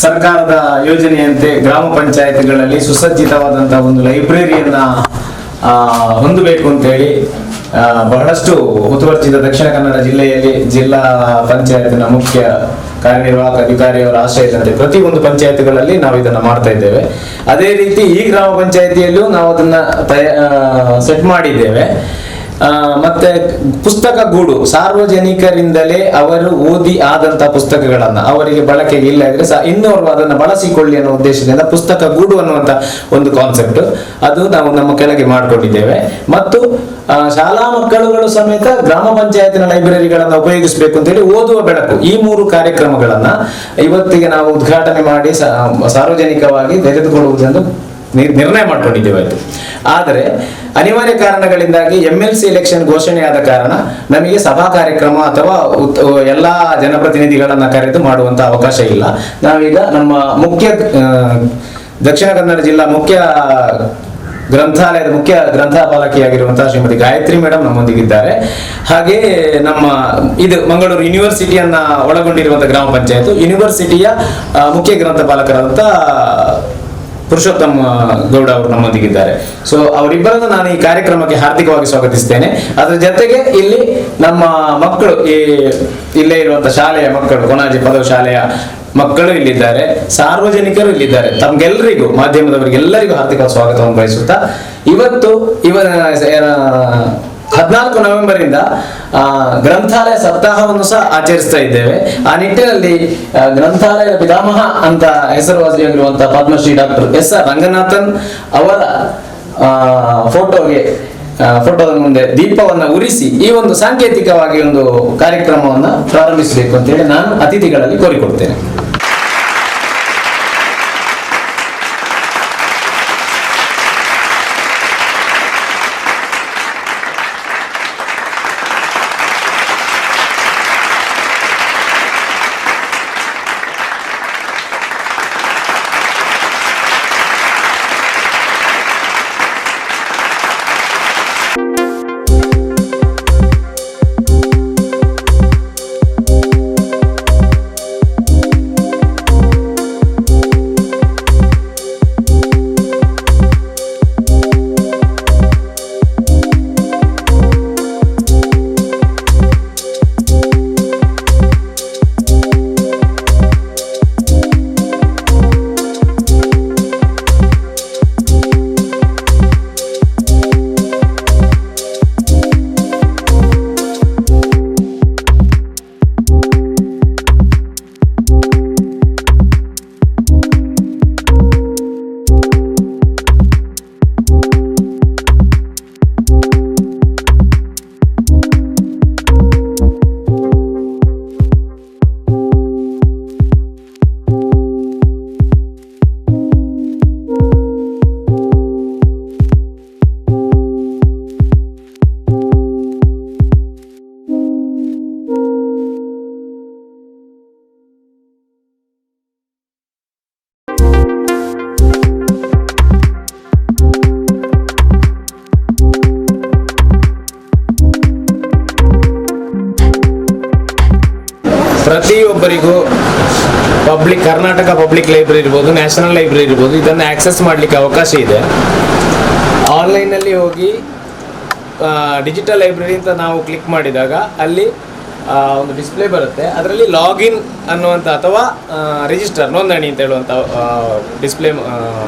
ಸರ್ಕಾರದ ಯೋಜನೆಯಂತೆ ಗ್ರಾಮ ಪಂಚಾಯತ್ಗಳಲ್ಲಿ ಸುಸಜ್ಜಿತವಾದಂತಹ ಒಂದು ಲೈಬ್ರರಿಯನ್ನ ಹೊಂದಬೇಕು ಅಂತೇಳಿ ಬಹಳಷ್ಟು ಮುತುವರ್ಜಿತ ದಕ್ಷಿಣ ಕನ್ನಡ ಜಿಲ್ಲೆಯಲ್ಲಿ ಜಿಲ್ಲಾ ಪಂಚಾಯತ್ನ ಮುಖ್ಯ ಕಾರ್ಯನಿರ್ವಾಹಕ ಅಧಿಕಾರಿಯವರ ಆಶಯದಂತೆ ಪ್ರತಿಯೊಂದು ಪಂಚಾಯತ್ಗಳಲ್ಲಿ ನಾವು ಇದನ್ನ ಮಾಡ್ತಾ ಇದ್ದೇವೆ. ಅದೇ ರೀತಿ ಈ ಗ್ರಾಮ ಪಂಚಾಯತಿಯಲ್ಲೂ ನಾವು ಅದನ್ನ ಸೆಟ್ ಮಾಡಿದ್ದೇವೆ. ಮತ್ತೆ ಪುಸ್ತಕ ಗೂಡು, ಸಾರ್ವಜನಿಕರಿಂದಲೇ ಅವರು ಓದಿ ಆದಂತ ಪುಸ್ತಕಗಳನ್ನ ಅವರಿಗೆ ಬಳಕೆಗೆ ಇಲ್ಲ ಇದ್ರೆ ಇನ್ನೋರ್ವ ಅದನ್ನ ಬಳಸಿಕೊಳ್ಳಿ ಅನ್ನೋ ಉದ್ದೇಶದಿಂದ ಪುಸ್ತಕ ಗೂಡು ಅನ್ನುವಂತ ಒಂದು ಕಾನ್ಸೆಪ್ಟ್ ಅದು ನಾವು ನಮ್ಮ ಕೆಳಗೆ ಮಾಡಿಕೊಂಡಿದ್ದೇವೆ. ಮತ್ತು ಶಾಲಾ ಮಕ್ಕಳುಗಳು ಸಮೇತ ಗ್ರಾಮ ಪಂಚಾಯತಿನ ಲೈಬ್ರರಿಗಳನ್ನ ಉಪಯೋಗಿಸಬೇಕು ಅಂತ ಹೇಳಿ ಓದುವ ಬೆಳಕು, ಈ 3 ಕಾರ್ಯಕ್ರಮಗಳನ್ನ ಇವತ್ತಿಗೆ ನಾವು ಉದ್ಘಾಟನೆ ಮಾಡಿ ಸಾರ್ವಜನಿಕವಾಗಿ ತೆಗೆದುಕೊಳ್ಳುವುದೆಂದು ನಿರ್ಣಯ ಮಾಡ್ಕೊಂಡಿದ್ದೇವೆ. ಆದರೆ ಅನಿವಾರ್ಯ ಕಾರಣಗಳಿಂದಾಗಿ MLC ಎಲೆಕ್ಷನ್ ಘೋಷಣೆಯಾದ ಕಾರಣ ನಮಗೆ ಸಭಾ ಕಾರ್ಯಕ್ರಮ ಅಥವಾ ಎಲ್ಲಾ ಜನಪ್ರತಿನಿಧಿಗಳನ್ನ ಕರೆದು ಮಾಡುವಂತ ಅವಕಾಶ ಇಲ್ಲ. ನಾವೀಗ ನಮ್ಮ ಮುಖ್ಯ ದಕ್ಷಿಣ ಕನ್ನಡ ಜಿಲ್ಲಾ ಮುಖ್ಯ ಗ್ರಂಥಾಲಯದ ಮುಖ್ಯ ಗ್ರಂಥಪಾಲಕಿಯಾಗಿರುವಂತಹ ಶ್ರೀಮತಿ ಗಾಯತ್ರಿ ಮೇಡಮ್ ನಮ್ಮೊಂದಿಗಿದ್ದಾರೆ. ಹಾಗೆ ನಮ್ಮ ಇದು ಮಂಗಳೂರು ಯೂನಿವರ್ಸಿಟಿಯನ್ನ ಒಳಗೊಂಡಿರುವಂತಹ ಗ್ರಾಮ ಪಂಚಾಯತ್ ಯೂನಿವರ್ಸಿಟಿಯ ಮುಖ್ಯ ಗ್ರಂಥಪಾಲಕರಾದಂತ ಪುರುಷೋತ್ತಮ ಗೌಡ ಅವರು ನಮ್ಮೊಂದಿಗಿದ್ದಾರೆ. ಸೊ ಅವರಿಬ್ಬರನ್ನು ನಾನು ಈ ಕಾರ್ಯಕ್ರಮಕ್ಕೆ ಹಾರ್ದಿಕವಾಗಿ ಸ್ವಾಗತಿಸ್ತೇನೆ. ಅದರ ಜೊತೆಗೆ ಇಲ್ಲಿ ನಮ್ಮ ಮಕ್ಕಳು, ಇಲ್ಲೇ ಇರುವಂತಹ ಶಾಲೆಯ ಮಕ್ಕಳು, ಕೊನಾಜಿ ಪದವಿ ಶಾಲೆಯ ಮಕ್ಕಳು ಇಲ್ಲಿದ್ದಾರೆ, ಸಾರ್ವಜನಿಕರು ಇಲ್ಲಿದ್ದಾರೆ. ತಮ್ಗೆಲ್ಲರಿಗೂ, ಮಾಧ್ಯಮದವರಿಗೆಲ್ಲರಿಗೂ ಹಾರ್ದಿಕ ಸ್ವಾಗತವನ್ನು ಬಯಸುತ್ತಾ ಇವತ್ತು 14 ನವೆಂಬರ್ ಇಂದ ಗ್ರಂಥಾಲಯ ಸಪ್ತಾಹವನ್ನು ಸಹ ಆಚರಿಸ್ತಾ ಇದ್ದೇವೆ. ಆ ನಿಟ್ಟಿನಲ್ಲಿ ಗ್ರಂಥಾಲಯದ ಪಿತಾಮಹ ಅಂತ ಹೆಸರುವಾಸಿಯಾಗಿರುವಂತಹ ಪದ್ಮಶ್ರೀ ಡಾಕ್ಟರ್ S.R. ರಂಗನಾಥನ್ ಅವರ ಫೋಟೋದ ಮುಂದೆ ದೀಪವನ್ನ ಉರಿಸಿ ಈ ಒಂದು ಸಾಂಕೇತಿಕವಾಗಿ ಒಂದು ಕಾರ್ಯಕ್ರಮವನ್ನ ಪ್ರಾರಂಭಿಸಬೇಕು ಅಂತ ಹೇಳಿ ನಾನು ಅತಿಥಿಗಳಲ್ಲಿ ಕೋರಿಕೊಡ್ತೇನೆ. ಪ್ರತಿಯೊಬ್ಬರಿಗೂ ಕರ್ನಾಟಕ ಪಬ್ಲಿಕ್ ಲೈಬ್ರರಿ ಇರ್ಬೋದು, ನ್ಯಾಷನಲ್ ಲೈಬ್ರರಿ ಇರ್ಬೋದು, ಇದನ್ನು ಆಕ್ಸೆಸ್ ಮಾಡಲಿಕ್ಕೆ ಅವಕಾಶ ಇದೆ. ಆನ್ಲೈನಲ್ಲಿ ಹೋಗಿ ಡಿಜಿಟಲ್ ಲೈಬ್ರರಿ ಅಂತ ನಾವು ಕ್ಲಿಕ್ ಮಾಡಿದಾಗ ಅಲ್ಲಿ ಒಂದು ಡಿಸ್ಪ್ಲೇ ಬರುತ್ತೆ. ಅದರಲ್ಲಿ ಲಾಗಿನ್ ಅನ್ನುವಂಥ ಅಥವಾ ರಿಜಿಸ್ಟರ್ ನೋಂದಣಿ ಅಂತ ಹೇಳುವಂಥ ಡಿಸ್ಪ್ಲೇ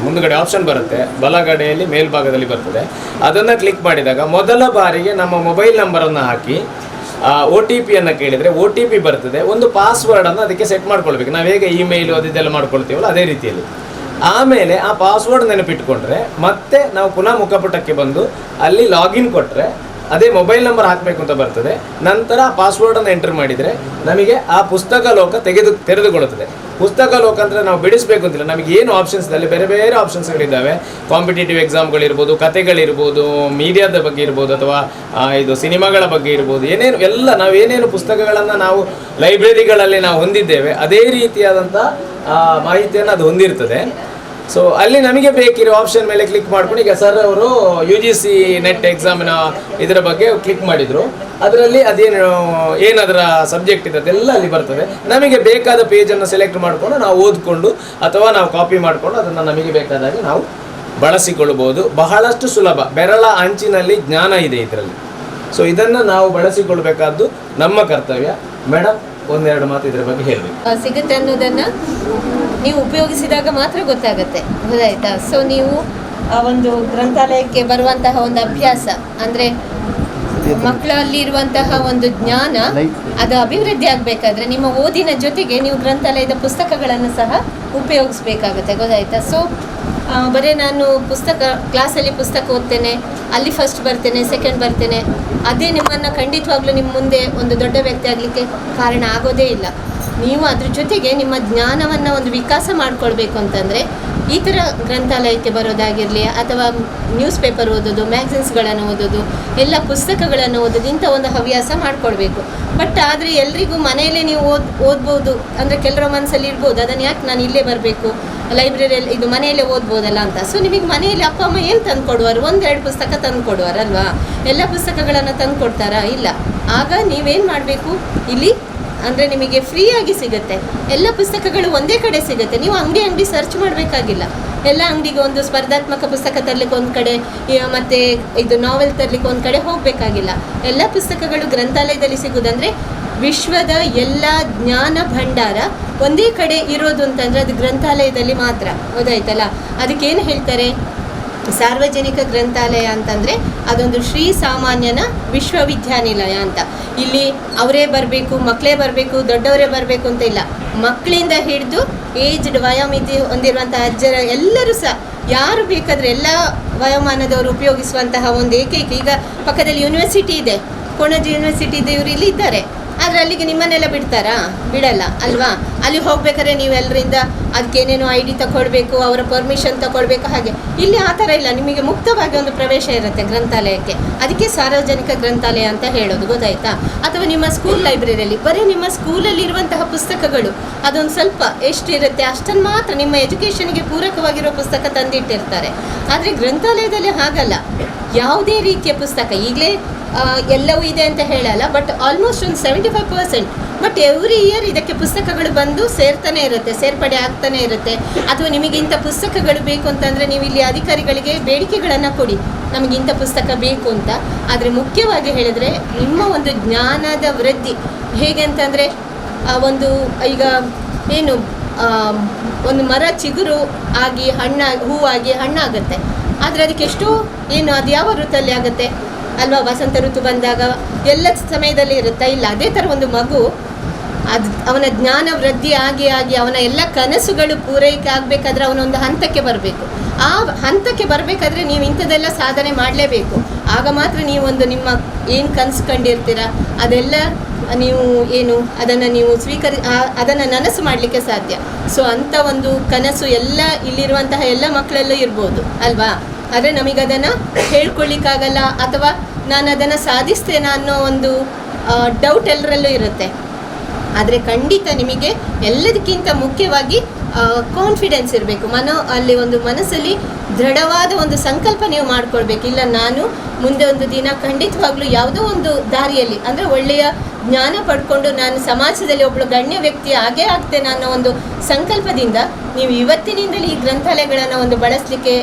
ಮುಂದುಗಡೆ ಆಪ್ಷನ್ ಬರುತ್ತೆ, ಬಲಗಡೆಯಲ್ಲಿ ಮೇಲ್ಭಾಗದಲ್ಲಿ ಬರ್ತದೆ. ಅದನ್ನು ಕ್ಲಿಕ್ ಮಾಡಿದಾಗ ಮೊದಲ ಬಾರಿಗೆ ನಮ್ಮ ಮೊಬೈಲ್ ನಂಬರನ್ನು ಹಾಕಿ OTP ಕೇಳಿದರೆ OTP ಬರ್ತದೆ. ಒಂದು ಪಾಸ್ವರ್ಡನ್ನು ಅದಕ್ಕೆ ಸೆಟ್ ಮಾಡ್ಕೊಳ್ಬೇಕು. ನಾವು ಹೇಗೆ ಇಮೇಲ್ ಅದೆಲ್ಲ ಮಾಡ್ಕೊಳ್ತೀವಲ್ಲ ಅದೇ ರೀತಿಯಲ್ಲಿ. ಆಮೇಲೆ ಆ ಪಾಸ್ವರ್ಡ್ ನೆನಪಿಟ್ಕೊಂಡ್ರೆ ಮತ್ತೆ ನಾವು ಪುನಃ ಮುಖಪುಟಕ್ಕೆ ಬಂದು ಅಲ್ಲಿ ಲಾಗಿನ್ ಕೊಟ್ಟರೆ ಅದೇ ಮೊಬೈಲ್ ನಂಬರ್ ಹಾಕಬೇಕು ಅಂತ ಬರ್ತದೆ. ನಂತರ ಆ ಪಾಸ್ವರ್ಡನ್ನು ಎಂಟರ್ ಮಾಡಿದರೆ ನಮಗೆ ಆ ಪುಸ್ತಕ ಲೋಕ ತೆರೆದುಕೊಳ್ಳುತ್ತದೆ. ಪುಸ್ತಕ ಲೋಕ ಅಂದರೆ ನಾವು ಬಿಡಿಸಬೇಕು ಅಂತಿಲ್ಲ, ನಮಗೆ ಏನು ಆಪ್ಷನ್ಸ್ ಇದೆ ಅಲ್ಲಿ ಬೇರೆ ಬೇರೆ ಆಪ್ಷನ್ಸ್ಗಳಿದ್ದಾವೆ. ಕಾಂಪಿಟೇಟಿವ್ ಎಕ್ಸಾಮ್ಗಳಿರ್ಬೋದು, ಕತೆಗಳಿರ್ಬೋದು, ಮೀಡಿಯಾದ ಬಗ್ಗೆ ಇರ್ಬೋದು, ಅಥವಾ ಇದು ಸಿನಿಮಾಗಳ ಬಗ್ಗೆ ಇರ್ಬೋದು, ಏನೇನು ಎಲ್ಲ ನಾವೇನೇನು ಪುಸ್ತಕಗಳನ್ನು ನಾವು ಲೈಬ್ರರಿಗಳಲ್ಲಿ ನಾವು ಹೊಂದಿದ್ದೇವೆ ಅದೇ ರೀತಿಯಾದಂಥ ಮಾಹಿತಿಯನ್ನು ಅದು ಹೊಂದಿರ್ತದೆ. ಸೊ ಅಲ್ಲಿ ನಮಗೆ ಬೇಕಿರೋ ಆಪ್ಷನ್ ಮೇಲೆ ಕ್ಲಿಕ್ ಮಾಡ್ಕೊಂಡು, ಈಗ ಸರ್ ಅವರು UGC ನೆಟ್ ಎಕ್ಸಾಮಿನ ಇದರ ಬಗ್ಗೆ ಕ್ಲಿಕ್ ಮಾಡಿದ್ರು. ಅದರಲ್ಲಿ ಏನದರ ಸಬ್ಜೆಕ್ಟ್ ಇದೆ ಅದೆಲ್ಲ ಅಲ್ಲಿ ಬರ್ತದೆ. ನಮಗೆ ಬೇಕಾದ ಪೇಜನ್ನು ಸೆಲೆಕ್ಟ್ ಮಾಡಿಕೊಂಡು ನಾವು ಓದ್ಕೊಂಡು ಅಥವಾ ನಾವು ಕಾಪಿ ಮಾಡಿಕೊಂಡು ಅದನ್ನು ನಮಗೆ ಬೇಕಾದಾಗೆ ನಾವು ಬಳಸಿಕೊಳ್ಳಬಹುದು. ಬಹಳಷ್ಟು ಸುಲಭ, ಬೆರಳ ಅಂಚಿನಲ್ಲಿ ಜ್ಞಾನ ಇದೆ ಇದರಲ್ಲಿ. ಸೊ ಇದನ್ನು ನಾವು ಬಳಸಿಕೊಳ್ಬೇಕಾದ್ದು ನಮ್ಮ ಕರ್ತವ್ಯ. ಮೇಡಮ್, ಒಂದೆರಡು ಮಾತು ಇದರ ಬಗ್ಗೆ ಹೇಳಬೇಕು. ಸಿಗುತ್ತೆ ಅನ್ನೋದನ್ನು ನೀವು ಉಪಯೋಗಿಸಿದಾಗ ಮಾತ್ರ ಗೊತ್ತಾಗುತ್ತೆ, ಗೊತ್ತಾಯ್ತಾ? ಸೊ ನೀವು ಆ ಒಂದು ಗ್ರಂಥಾಲಯಕ್ಕೆ ಬರುವಂತಹ ಒಂದು ಅಭ್ಯಾಸ ಅಂದರೆ ಮಕ್ಕಳಲ್ಲಿ ಇರುವಂತಹ ಒಂದು ಜ್ಞಾನ ಅದು ಅಭಿವೃದ್ಧಿ ಆಗಬೇಕಾದ್ರೆ ನಿಮ್ಮ ಓದಿನ ಜೊತೆಗೆ ನೀವು ಗ್ರಂಥಾಲಯದ ಪುಸ್ತಕಗಳನ್ನು ಸಹ ಉಪಯೋಗಿಸ್ಬೇಕಾಗುತ್ತೆ, ಗೊತ್ತಾಯ್ತಾ? ಸೊ ಬರೀ ನಾನು ಕ್ಲಾಸಲ್ಲಿ ಪುಸ್ತಕ ಓದ್ತೇನೆ, ಅಲ್ಲಿ ಫಸ್ಟ್ ಬರ್ತೇನೆ, ಸೆಕೆಂಡ್ ಬರ್ತೇನೆ, ಅದೇ ನಿಮ್ಮನ್ನು ಖಂಡಿತವಾಗ್ಲೂ ನಿಮ್ಮ ಮುಂದೆ ಒಂದು ದೊಡ್ಡ ವ್ಯಕ್ತಿ ಆಗಲಿಕ್ಕೆ ಕಾರಣ ಆಗೋದೇ ಇಲ್ಲ. ನೀವು ಅದ್ರ ಜೊತೆಗೆ ನಿಮ್ಮ ಜ್ಞಾನವನ್ನು ಒಂದು ವಿಕಾಸ ಮಾಡಿಕೊಳ್ಬೇಕು ಅಂತಂದರೆ ಈ ಥರ ಗ್ರಂಥಾಲಯಕ್ಕೆ ಬರೋದಾಗಿರಲಿ ಅಥವಾ ನ್ಯೂಸ್ ಪೇಪರ್ ಓದೋದು, ಮ್ಯಾಗ್ಝಿನ್ಸ್ಗಳನ್ನು ಓದೋದು, ಎಲ್ಲ ಪುಸ್ತಕಗಳನ್ನು ಓದೋದು, ಇಂಥ ಒಂದು ಹವ್ಯಾಸ ಮಾಡಿಕೊಳ್ಬೇಕು. ಬಟ್ ಆದರೆ ಎಲ್ರಿಗೂ ಮನೆಯಲ್ಲೇ ನೀವು ಓದ್ಬೋದು ಅಂದರೆ ಕೆಲವರ ಮನಸ್ಸಲ್ಲಿ ಇರ್ಬೋದು, ಅದನ್ನು ಯಾಕೆ ನಾನು ಇಲ್ಲೇ ಬರಬೇಕು, ಲೈಬ್ರರಿಯಲ್ಲಿ ಇದು ಮನೆಯಲ್ಲೇ ಓದ್ಬೋದಲ್ಲ ಅಂತ. ಸೊ ನಿಮಗೆ ಮನೆಯಲ್ಲಿ ಅಪ್ಪ ಅಮ್ಮ ಏನು ತಂದು ಕೊಡುವರು? ಒಂದೆರಡು ಪುಸ್ತಕ ತಂದು ಕೊಡುವರಲ್ವಾ? ಎಲ್ಲ ಪುಸ್ತಕಗಳನ್ನು ತಂದು ಕೊಡ್ತಾರಾ? ಇಲ್ಲ. ಆಗ ನೀವೇನು ಮಾಡಬೇಕು, ಇಲ್ಲಿ ಅಂದರೆ ನಿಮಗೆ ಫ್ರೀಯಾಗಿ ಸಿಗುತ್ತೆ, ಎಲ್ಲ ಪುಸ್ತಕಗಳು ಒಂದೇ ಕಡೆ ಸಿಗುತ್ತೆ. ನೀವು ಅಂಗಡಿ ಸರ್ಚ್ ಮಾಡಬೇಕಾಗಿಲ್ಲ. ಎಲ್ಲ ಅಂಗಡಿಗೆ ಒಂದು ಸ್ಪರ್ಧಾತ್ಮಕ ಪುಸ್ತಕ ತರಲಿಕ್ಕೆ ಒಂದು ಕಡೆ, ಮತ್ತು ಇದು ನಾವೆಲ್ ತರಲಿಕ್ಕೆ ಒಂದು ಕಡೆ ಹೋಗಬೇಕಾಗಿಲ್ಲ. ಎಲ್ಲ ಪುಸ್ತಕಗಳು ಗ್ರಂಥಾಲಯದಲ್ಲಿ ಸಿಗೋದಂದರೆ ವಿಶ್ವದ ಎಲ್ಲ ಜ್ಞಾನ ಭಂಡಾರ ಒಂದೇ ಕಡೆ ಇರೋದು ಅಂತಂದರೆ ಅದು ಗ್ರಂಥಾಲಯದಲ್ಲಿ ಮಾತ್ರ, ಗೊತ್ತಾಯ್ತಲ್ಲ? ಅದಕ್ಕೇನು ಹೇಳ್ತಾರೆ, ಸಾರ್ವಜನಿಕ ಗ್ರಂಥಾಲಯ ಅಂತಂದರೆ ಅದೊಂದು ಶ್ರೀ ಸಾಮಾನ್ಯನ ವಿಶ್ವವಿದ್ಯಾನಿಲಯ ಅಂತ. ಇಲ್ಲಿ ಅವರೇ ಬರಬೇಕು, ಮಕ್ಕಳೇ ಬರಬೇಕು, ದೊಡ್ಡವರೇ ಬರಬೇಕು ಅಂತ ಇಲ್ಲ. ಮಕ್ಕಳಿಂದ ಹಿಡಿದು ಏಜ್ಡ್ ವಯೋಮಿತಿ ಹೊಂದಿರುವಂತಹ ಅಜ್ಜರ ಎಲ್ಲರೂ ಸಹ ಯಾರು ಬೇಕಾದರೆ ಎಲ್ಲ ವಯೋಮಾನದವರು ಉಪಯೋಗಿಸುವಂತಹ ಒಂದು ಏಕೈಕ, ಈಗ ಪಕ್ಕದಲ್ಲಿ ಯೂನಿವರ್ಸಿಟಿ ಇದೆ, ಕೊಣಜಿ ಯೂನಿವರ್ಸಿಟಿ ಇದೆ, ಇವರು ಇಲ್ಲಿ ಇದ್ದಾರೆ. ಆದರೆ ಅಲ್ಲಿಗೆ ನಿಮ್ಮನ್ನೆಲ್ಲ ಬಿಡ್ತಾರಾ? ಬಿಡಲ್ಲ ಅಲ್ವಾ? ಅಲ್ಲಿ ಹೋಗ್ಬೇಕಾದ್ರೆ ನೀವೆಲ್ಲರಿಂದ ಅದಕ್ಕೇನೇನೋ ID ತಗೊಳ್ಬೇಕು, ಅವರ ಪರ್ಮಿಷನ್ ತಗೊಳ್ಬೇಕು. ಹಾಗೆ ಇಲ್ಲಿ ಆ ಥರ ಇಲ್ಲ, ನಿಮಗೆ ಮುಕ್ತವಾಗಿ ಒಂದು ಪ್ರವೇಶ ಇರುತ್ತೆ ಗ್ರಂಥಾಲಯಕ್ಕೆ. ಅದಕ್ಕೆ ಸಾರ್ವಜನಿಕ ಗ್ರಂಥಾಲಯ ಅಂತ ಹೇಳೋದು, ಗೊತ್ತಾಯ್ತಾ? ಅಥವಾ ನಿಮ್ಮ ಸ್ಕೂಲ್ ಲೈಬ್ರರಿಯಲ್ಲಿ ಬರೀ ನಿಮ್ಮ ಸ್ಕೂಲಲ್ಲಿರುವಂತಹ ಪುಸ್ತಕಗಳು ಅದೊಂದು ಸ್ವಲ್ಪ ಎಷ್ಟಿರುತ್ತೆ ಅಷ್ಟನ್ನು ಮಾತ್ರ ನಿಮ್ಮ ಎಜುಕೇಷನ್ಗೆ ಪೂರಕವಾಗಿರೋ ಪುಸ್ತಕ ತಂದಿಟ್ಟಿರ್ತಾರೆ. ಆದರೆ ಗ್ರಂಥಾಲಯದಲ್ಲಿ ಹಾಗಲ್ಲ, ಯಾವುದೇ ರೀತಿಯ ಪುಸ್ತಕ, ಈಗಲೇ ಎಲ್ಲವೂ ಇದೆ ಅಂತ ಹೇಳಲ್ಲ, ಬಟ್ ಆಲ್ಮೋಸ್ಟ್ ಒಂದು 75%. ಬಟ್ ಎವ್ರಿ ಇಯರ್ ಇದಕ್ಕೆ ಪುಸ್ತಕಗಳು ಬಂದು ಸೇರ್ತಾನೆ ಇರುತ್ತೆ, ಸೇರ್ಪಡೆ ಆಗ್ತಾನೆ ಇರುತ್ತೆ. ಅಥವಾ ನಿಮಗೆ ಇಂಥ ಪುಸ್ತಕಗಳು ಬೇಕು ಅಂತಂದರೆ ನೀವು ಇಲ್ಲಿ ಅಧಿಕಾರಿಗಳಿಗೆ ಬೇಡಿಕೆಗಳನ್ನು ಕೊಡಿ, ನಮಗೆ ಇಂಥ ಪುಸ್ತಕ ಬೇಕು ಅಂತ. ಆದರೆ ಮುಖ್ಯವಾಗಿ ಹೇಳಿದರೆ ನಿಮ್ಮ ಒಂದು ಜ್ಞಾನದ ವೃದ್ಧಿ ಹೇಗೆ ಅಂತಂದರೆ, ಒಂದು ಈಗ ಏನು ಒಂದು ಮರ ಚಿಗುರು ಆಗಿ ಹೂವಾಗಿ ಹಣ್ಣಾಗುತ್ತೆ, ಆದರೆ ಅದಕ್ಕೆ ಎಷ್ಟು ಏನು ಅದು ಯಾವ ಋತುವಲ್ಲಿ ಆಗುತ್ತೆ ಅಲ್ವಾ? ವಸಂತ ಋತು ಬಂದಾಗ ಎಲ್ಲ ಸಮಯದಲ್ಲಿ ಇರುತ್ತಾ? ಇಲ್ಲ. ಅದೇ ಥರ ಒಂದು ಮಗು ಅವನ ಜ್ಞಾನ ವೃದ್ಧಿ ಆಗಿ ಅವನ ಎಲ್ಲ ಕನಸುಗಳು ಪೂರೈಕೆ ಆಗಬೇಕಾದ್ರೆ ಅವನೊಂದು ಹಂತಕ್ಕೆ ಬರಬೇಕು. ಆ ಹಂತಕ್ಕೆ ಬರಬೇಕಾದ್ರೆ ನೀವು ಇಂಥದ್ದೆಲ್ಲ ಸಾಧನೆ ಮಾಡಲೇಬೇಕು. ಆಗ ಮಾತ್ರ ನೀವು ಒಂದು ನಿಮ್ಮ ಏನು ಕನಸು ಕಂಡಿರ್ತೀರ ಅದೆಲ್ಲ ನೀವು ಏನು ಅದನ್ನು ನೀವು ಅದನ್ನು ನನಸು ಮಾಡಲಿಕ್ಕೆ ಸಾಧ್ಯ. ಸೊ ಅಂಥ ಒಂದು ಕನಸು ಎಲ್ಲ ಇಲ್ಲಿರುವಂತಹ ಎಲ್ಲ ಮಕ್ಕಳಲ್ಲೂ ಇರ್ಬೋದು ಅಲ್ವಾ? ಆದರೆ ನಮಗದನ್ನು ಹೇಳ್ಕೊಳ್ಳಿಕ್ಕಾಗಲ್ಲ, ಅಥವಾ ನಾನು ಅದನ್ನು ಸಾಧಿಸ್ತೇನೆ ಅನ್ನೋ ಒಂದು ಡೌಟ್ ಎಲ್ಲರಲ್ಲೂ ಇರುತ್ತೆ. ಆದರೆ ಖಂಡಿತ ನಿಮಗೆ ಎಲ್ಲದಕ್ಕಿಂತ ಮುಖ್ಯವಾಗಿ ಕಾನ್ಫಿಡೆನ್ಸ್ ಇರಬೇಕು. ಅಲ್ಲಿ ಒಂದು ಮನಸ್ಸಲ್ಲಿ ದೃಢವಾದ ಒಂದು ಸಂಕಲ್ಪ ನೀವು ಮಾಡ್ಕೊಳ್ಬೇಕು. ಇಲ್ಲ, ನಾನು ಮುಂದೆ ಒಂದು ದಿನ ಖಂಡಿತವಾಗ್ಲೂ ಯಾವುದೋ ಒಂದು ದಾರಿಯಲ್ಲಿ ಅಂದರೆ ಒಳ್ಳೆಯ ಜ್ಞಾನ ಪಡ್ಕೊಂಡು ನಾನು ಸಮಾಜದಲ್ಲಿ ಒಬ್ಬಳು ಗಣ್ಯ ವ್ಯಕ್ತಿ ಆಗೇ ಆಗ್ತೇನೆ ಅನ್ನೋ ಒಂದು ಸಂಕಲ್ಪದಿಂದ ನೀವು ಇವತ್ತಿನಿಂದಲೇ ಈ ಗ್ರಂಥಾಲಯಗಳನ್ನು ಒಂದು ಬಳಸಲಿಕ್ಕೆ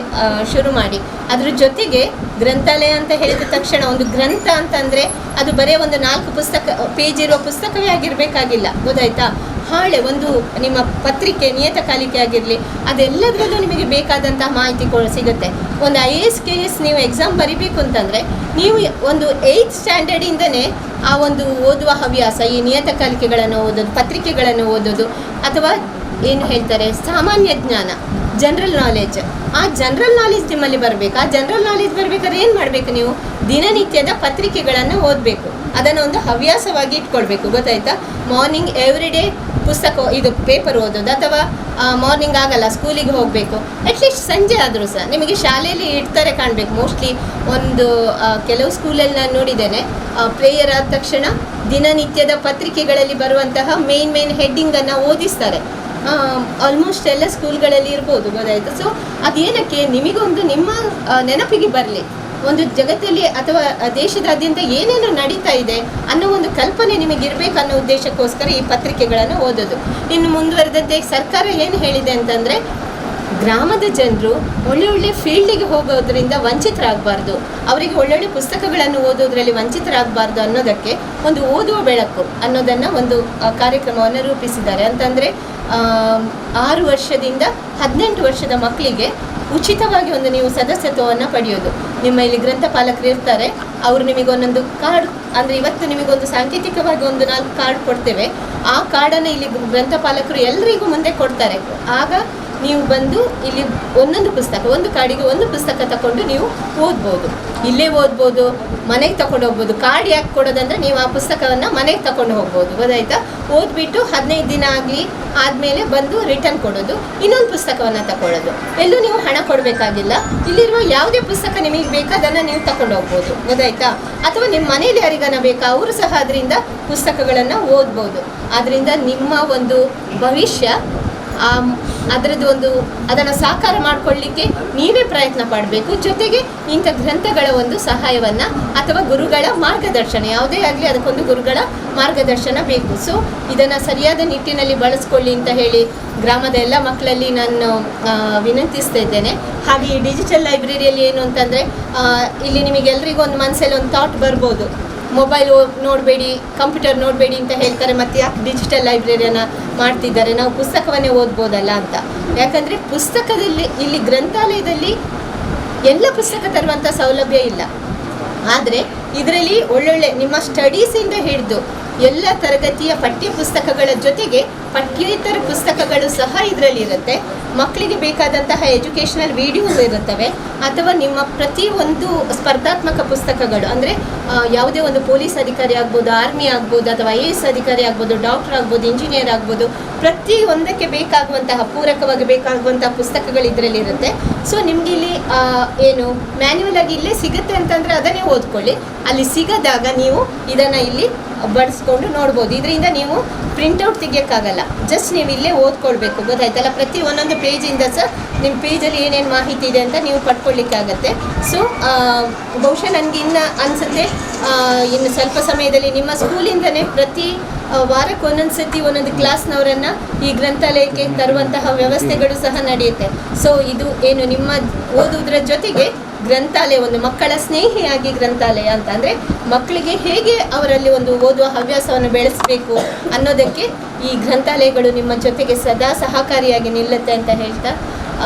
ಶುರು ಮಾಡಿ. ಅದ್ರ ಜೊತೆಗೆ ಗ್ರಂಥಾಲಯ ಅಂತ ಹೇಳಿದ ತಕ್ಷಣ ಒಂದು ಗ್ರಂಥ ಅಂತಂದರೆ ಅದು ಬರೀ ಒಂದು 4 ಪೇಜ್ ಇರುವ ಪುಸ್ತಕವೇ ಆಗಿರಬೇಕಾಗಿಲ್ಲ, ಗೊತ್ತಾಯ್ತಾ? ಹಾಳೆ ಒಂದು ನಿಮ್ಮ ಪತ್ರಿಕೆ, ನಿಯತಕಾಲಿಕೆ ಆಗಿರಲಿ, ಅದೆಲ್ಲದರಲ್ಲೂ ನಿಮಗೆ ಬೇಕಾದಂತಹ ಮಾಹಿತಿ ಸಿಗುತ್ತೆ. ಒಂದು IAS KS ನೀವು ಎಕ್ಸಾಮ್ ಬರಿಬೇಕು ಅಂತಂದರೆ ನೀವು ಒಂದು 8th ಸ್ಟ್ಯಾಂಡರ್ಡಿಂದನೇ ಆ ಒಂದು ಓದುವ ಹವ್ಯಾಸ, ಈ ನಿಯತಕಾಲಿಕೆಗಳನ್ನು ಓದೋದು, ಪತ್ರಿಕೆಗಳನ್ನು ಓದೋದು, ಅಥವಾ ಏನು ಹೇಳ್ತಾರೆ ಸಾಮಾನ್ಯ ಜ್ಞಾನ, ಜನರಲ್ ನಾಲೆಜ್, ಆ ಜನರಲ್ ನಾಲೆಜ್ ನಿಮ್ಮಲ್ಲಿ ಬರಬೇಕು. ಆ ಜನರಲ್ ನಾಲೆಜ್ ಬರಬೇಕಾದ್ರೆ ಏನು ಮಾಡಬೇಕು? ನೀವು ದಿನನಿತ್ಯದ ಪತ್ರಿಕೆಗಳನ್ನು ಓದಬೇಕು. ಅದನ್ನು ಒಂದು ಹವ್ಯಾಸವಾಗಿ ಇಟ್ಕೊಳ್ಬೇಕು, ಗೊತ್ತಾಯ್ತಾ? ಮಾರ್ನಿಂಗ್ ಎವ್ರಿ ಡೇ ಇದು ಪೇಪರ್ ಓದೋದು, ಅಥವಾ ಮಾರ್ನಿಂಗ್ ಆಗಲ್ಲ ಸ್ಕೂಲಿಗೆ ಹೋಗಬೇಕು, ಅಟ್ಲೀಸ್ಟ್ ಸಂಜೆ ಆದರೂ ಸಹ ನಿಮಗೆ ಶಾಲೆಯಲ್ಲಿ ಇಡ್ತಾರೆ ಕಾಣಬೇಕು. ಮೋಸ್ಟ್ಲಿ ಒಂದು ಕೆಲವು ಸ್ಕೂಲಲ್ಲಿ ನಾನು ನೋಡಿದ್ದೇನೆ, ಪ್ರೇಯರ್ ಆದ ತಕ್ಷಣ ದಿನನಿತ್ಯದ ಪತ್ರಿಕೆಗಳಲ್ಲಿ ಬರುವಂತಹ ಮೇನ್ ಹೆಡ್ಡಿಂಗನ್ನು ಓದಿಸ್ತಾರೆ. ಆಲ್ಮೋಸ್ಟ್ ಎಲ್ಲ ಸ್ಕೂಲ್ಗಳಲ್ಲಿ ಇರ್ಬೋದು, ಗೊತ್ತಾಯ್ತು. ಸೊ ಅದೇನಕ್ಕೆ ನಿಮಗೊಂದು ನಿಮ್ಮ ನೆನಪಿಗೆ ಬರಲಿ, ಒಂದು ಜಗತ್ತಲ್ಲಿ ಅಥವಾ ದೇಶದಾದ್ಯಂತ ಏನೇನು ನಡೀತಾ ಇದೆ ಅನ್ನೋ ಒಂದು ಕಲ್ಪನೆ ನಿಮಗಿರಬೇಕು ಅನ್ನೋ ಉದ್ದೇಶಕ್ಕೋಸ್ಕರ ಈ ಪತ್ರಿಕೆಗಳನ್ನು ಓದೋದು. ಇನ್ನು ಮುಂದುವರೆದಂತೆ ಸರ್ಕಾರ ಏನು ಹೇಳಿದೆ ಅಂತಂದರೆ, ಗ್ರಾಮದ ಜನರು ಒಳ್ಳೊಳ್ಳೆ ಫೀಲ್ಡಿಗೆ ಹೋಗೋದ್ರಿಂದ ವಂಚಿತರಾಗಬಾರ್ದು, ಅವರಿಗೆ ಒಳ್ಳೊಳ್ಳೆ ಪುಸ್ತಕಗಳನ್ನು ಓದೋದ್ರಲ್ಲಿ ವಂಚಿತರಾಗಬಾರ್ದು ಅನ್ನೋದಕ್ಕೆ ಒಂದು ಓದುವ ಬೆಳಕು ಅನ್ನೋದನ್ನು ಒಂದು ಕಾರ್ಯಕ್ರಮವನ್ನು ರೂಪಿಸಿದ್ದಾರೆ. ಅಂತಂದರೆ 6 ವರ್ಷದಿಂದ 18 ವರ್ಷದ ಮಕ್ಕಳಿಗೆ ಉಚಿತವಾಗಿ ಒಂದು ನೀವು ಸದಸ್ಯತ್ವವನ್ನು ಪಡೆಯೋದು. ನಿಮ್ಮ ಇಲ್ಲಿ ಗ್ರಂಥಪಾಲಕರು ಇರ್ತಾರೆ, ಅವರು ನಿಮಗೆ ಒಂದೊಂದು ಕಾರ್ಡ್, ಅಂದರೆ ಇವತ್ತು ನಿಮಗೊಂದು ಸಾಂಕೇತಿಕವಾಗಿ ಒಂದು 4 ಕಾರ್ಡ್ ಕೊಡ್ತೇವೆ. ಆ ಕಾರ್ಡನ್ನು ಇಲ್ಲಿ ಗ್ರಂಥಪಾಲಕರು ಎಲ್ಲರಿಗೂ ಮುಂದೆ ಕೊಡ್ತಾರೆ. ಆಗ ನೀವು ಬಂದು ಇಲ್ಲಿ ಒಂದೊಂದು ಪುಸ್ತಕ, ಒಂದು ಕಾರ್ಡಿಗೆ ಒಂದು ಪುಸ್ತಕ ತಗೊಂಡು ನೀವು ಓದ್ಬೋದು. ಇಲ್ಲೇ ಓದ್ಬೋದು, ಮನೆಗೆ ತಗೊಂಡು ಹೋಗ್ಬೋದು. ಕಾರ್ಡ್ ಯಾಕೆ ಕೊಡೋದಂದರೆ, ನೀವು ಆ ಪುಸ್ತಕವನ್ನು ಮನೆಗೆ ತಗೊಂಡು ಹೋಗ್ಬೋದು, ಗೊತ್ತಾಯ್ತಾ. ಓದ್ಬಿಟ್ಟು 15 ದಿನ ಆಗಲಿ ಆದಮೇಲೆ ಬಂದು ರಿಟರ್ನ್ ಕೊಡೋದು, ಇನ್ನೊಂದು ಪುಸ್ತಕವನ್ನು ತಗೊಳ್ಳೋದು. ಎಲ್ಲೂ ನೀವು ಹಣ ಕೊಡಬೇಕಾಗಿಲ್ಲ. ಇಲ್ಲಿರುವ ಯಾವುದೇ ಪುಸ್ತಕ ನಿಮಗೆ ಬೇಕಾದನ್ನು ನೀವು ತಗೊಂಡು ಹೋಗ್ಬೋದು, ಗೊತ್ತಾಯ್ತಾ. ಅಥವಾ ನಿಮ್ಮ ಮನೇಲಿ ಯಾರಿಗಾನ ಬೇಕಾ ಅವರು ಸಹ ಅದರಿಂದ ಪುಸ್ತಕಗಳನ್ನು ಓದ್ಬೋದು. ಆದ್ದರಿಂದ ನಿಮ್ಮ ಒಂದು ಭವಿಷ್ಯ ಅದನ್ನು ಸಾಕಾರ ಮಾಡಿಕೊಳ್ಳಿಕ್ಕೆ ನೀವೇ ಪ್ರಯತ್ನ ಪಡಬೇಕು. ಜೊತೆಗೆ ಇಂಥ ಗ್ರಂಥಗಳ ಒಂದು ಸಹಾಯವನ್ನು ಅಥವಾ ಗುರುಗಳ ಮಾರ್ಗದರ್ಶನ, ಯಾವುದೇ ಆಗಲಿ ಅದಕ್ಕೊಂದು ಗುರುಗಳ ಮಾರ್ಗದರ್ಶನ ಬೇಕು. ಸೊ ಇದನ್ನು ಸರಿಯಾದ ನಿಟ್ಟಿನಲ್ಲಿ ಬಳಸ್ಕೊಳ್ಳಿ ಅಂತ ಹೇಳಿ ಗ್ರಾಮದ ಎಲ್ಲ ಮಕ್ಕಳಲ್ಲಿ ನಾನು ವಿನಂತಿಸ್ತಾ ಇದ್ದೇನೆ. ಹಾಗೆ ಈ ಡಿಜಿಟಲ್ ಲೈಬ್ರರಿಯಲ್ಲಿ ಏನು ಅಂತಂದರೆ, ಇಲ್ಲಿ ನಿಮಗೆಲ್ಲರಿಗೂ ಒಂದು ಮನಸ್ಸಲ್ಲಿ ಒಂದು ಥಾಟ್ ಬರ್ಬೋದು, ಮೊಬೈಲ್ ನೋಡಬೇಡಿ, ಕಂಪ್ಯೂಟರ್ ನೋಡಬೇಡಿ ಅಂತ ಹೇಳ್ತಾರೆ, ಮತ್ತು ಯಾಕೆ ಡಿಜಿಟಲ್ ಲೈಬ್ರರಿಯನ್ನು ಮಾಡ್ತಿದ್ದಾರೆ, ನಾವು ಪುಸ್ತಕವನ್ನೇ ಓದ್ಬೋದಲ್ಲ ಅಂತ. ಯಾಕಂದರೆ ಪುಸ್ತಕದಲ್ಲಿ, ಇಲ್ಲಿ ಗ್ರಂಥಾಲಯದಲ್ಲಿ ಎಲ್ಲ ಪುಸ್ತಕ ತರುವಂಥ ಸೌಲಭ್ಯ ಇಲ್ಲ. ಆದರೆ ಇದರಲ್ಲಿ ಒಳ್ಳೊಳ್ಳೆ ನಿಮ್ಮ ಸ್ಟಡೀಸಿಂದ ಹಿಡಿದು ಎಲ್ಲ ತರಗತಿಯ ಪಠ್ಯ ಪುಸ್ತಕಗಳ ಜೊತೆಗೆ ಪಠ್ಯೇತರ ಪುಸ್ತಕಗಳು ಸಹ ಇದರಲ್ಲಿ ಇರುತ್ತೆ. ಮಕ್ಕಳಿಗೆ ಬೇಕಾದಂತಹ ಎಜುಕೇಷನಲ್ ವಿಡಿಯೋಸ್ ಇರುತ್ತವೆ, ಅಥವಾ ನಿಮ್ಮ ಪ್ರತಿಯೊಂದು ಸ್ಪರ್ಧಾತ್ಮಕ ಪುಸ್ತಕಗಳು, ಅಂದರೆ ಯಾವುದೇ ಒಂದು ಪೊಲೀಸ್ ಅಧಿಕಾರಿ ಆಗ್ಬೋದು, ಆರ್ಮಿ ಆಗ್ಬೋದು, ಅಥವಾ IAS ಅಧಿಕಾರಿ ಆಗ್ಬೋದು, ಡಾಕ್ಟರ್ ಆಗ್ಬೋದು, ಇಂಜಿನಿಯರ್ ಆಗ್ಬೋದು, ಪ್ರತಿಯೊಂದಕ್ಕೆ ಬೇಕಾಗುವಂತಹ ಪೂರಕವಾಗಿ ಬೇಕಾಗುವಂತಹ ಪುಸ್ತಕಗಳು ಇದರಲ್ಲಿ ಇರುತ್ತೆ. ಸೊ ನಿಮಗೆ ಇಲ್ಲಿ ಏನು ಮ್ಯಾನ್ಯುವಲ್ ಆಗಿ ಇಲ್ಲೇ ಸಿಗುತ್ತೆ ಅಂತಂದರೆ ಅದನ್ನೇ ಓದ್ಕೊಳ್ಳಿ. ಅಲ್ಲಿ ಸಿಗದಾಗ ನೀವು ಇದನ್ನು ಇಲ್ಲಿ ಬಳಸ್ಕೊಂಡು ನೋಡ್ಬೋದು. ಇದರಿಂದ ನೀವು ಪ್ರಿಂಟೌಟ್ ತೆಗಿಯೋಕ್ಕಾಗಲ್ಲ, ಜಸ್ಟ್ ನೀವು ಇಲ್ಲೇ ಓದ್ಕೊಳ್ಬೇಕು, ಗೊತ್ತಾಯ್ತಲ್ಲ. ಪ್ರತಿ ಒಂದೊಂದು ಪೇಜಿಂದ ಸಹ ನಿಮ್ಮ ಪೇಜಲ್ಲಿ ಏನೇನು ಮಾಹಿತಿ ಇದೆ ಅಂತ ನೀವು ಪಡ್ಕೊಳ್ಳಿಕ್ಕಾಗತ್ತೆ. ಸೊ ಬಹುಶಃ ನನಗೆ ಇನ್ನು ಅನಿಸುತ್ತೆ, ಇನ್ನು ಸ್ವಲ್ಪ ಸಮಯದಲ್ಲಿ ನಿಮ್ಮ ಸ್ಕೂಲಿಂದನೇ ಪ್ರತಿ ವಾರಕ್ಕೆ ಒಂದೊಂದು ಸತಿ ಒಂದೊಂದು ಕ್ಲಾಸ್ನವರನ್ನು ಈ ಗ್ರಂಥಾಲಯಕ್ಕೆ ತರುವಂತಹ ವ್ಯವಸ್ಥೆಗಳು ಸಹ ನಡೆಯುತ್ತೆ. ಸೊ ಇದು ಏನು ನಿಮ್ಮ ಓದುವುದರ ಜೊತೆಗೆ ಗ್ರಂಥಾಲಯ ಒಂದು ಮಕ್ಕಳ ಸ್ನೇಹಿಯಾಗಿ ಗ್ರಂಥಾಲಯ ಅಂತ, ಅಂದರೆ ಮಕ್ಕಳಿಗೆ ಹೇಗೆ ಅವರಲ್ಲಿ ಒಂದು ಓದುವ ಹವ್ಯಾಸವನ್ನು ಬೆಳೆಸಬೇಕು ಅನ್ನೋದಕ್ಕೆ ಈ ಗ್ರಂಥಾಲಯಗಳು ನಿಮ್ಮ ಜೊತೆಗೆ ಸದಾ ಸಹಕಾರಿಯಾಗಿ ನಿಲ್ಲುತ್ತೆ ಅಂತ ಹೇಳ್ತಾ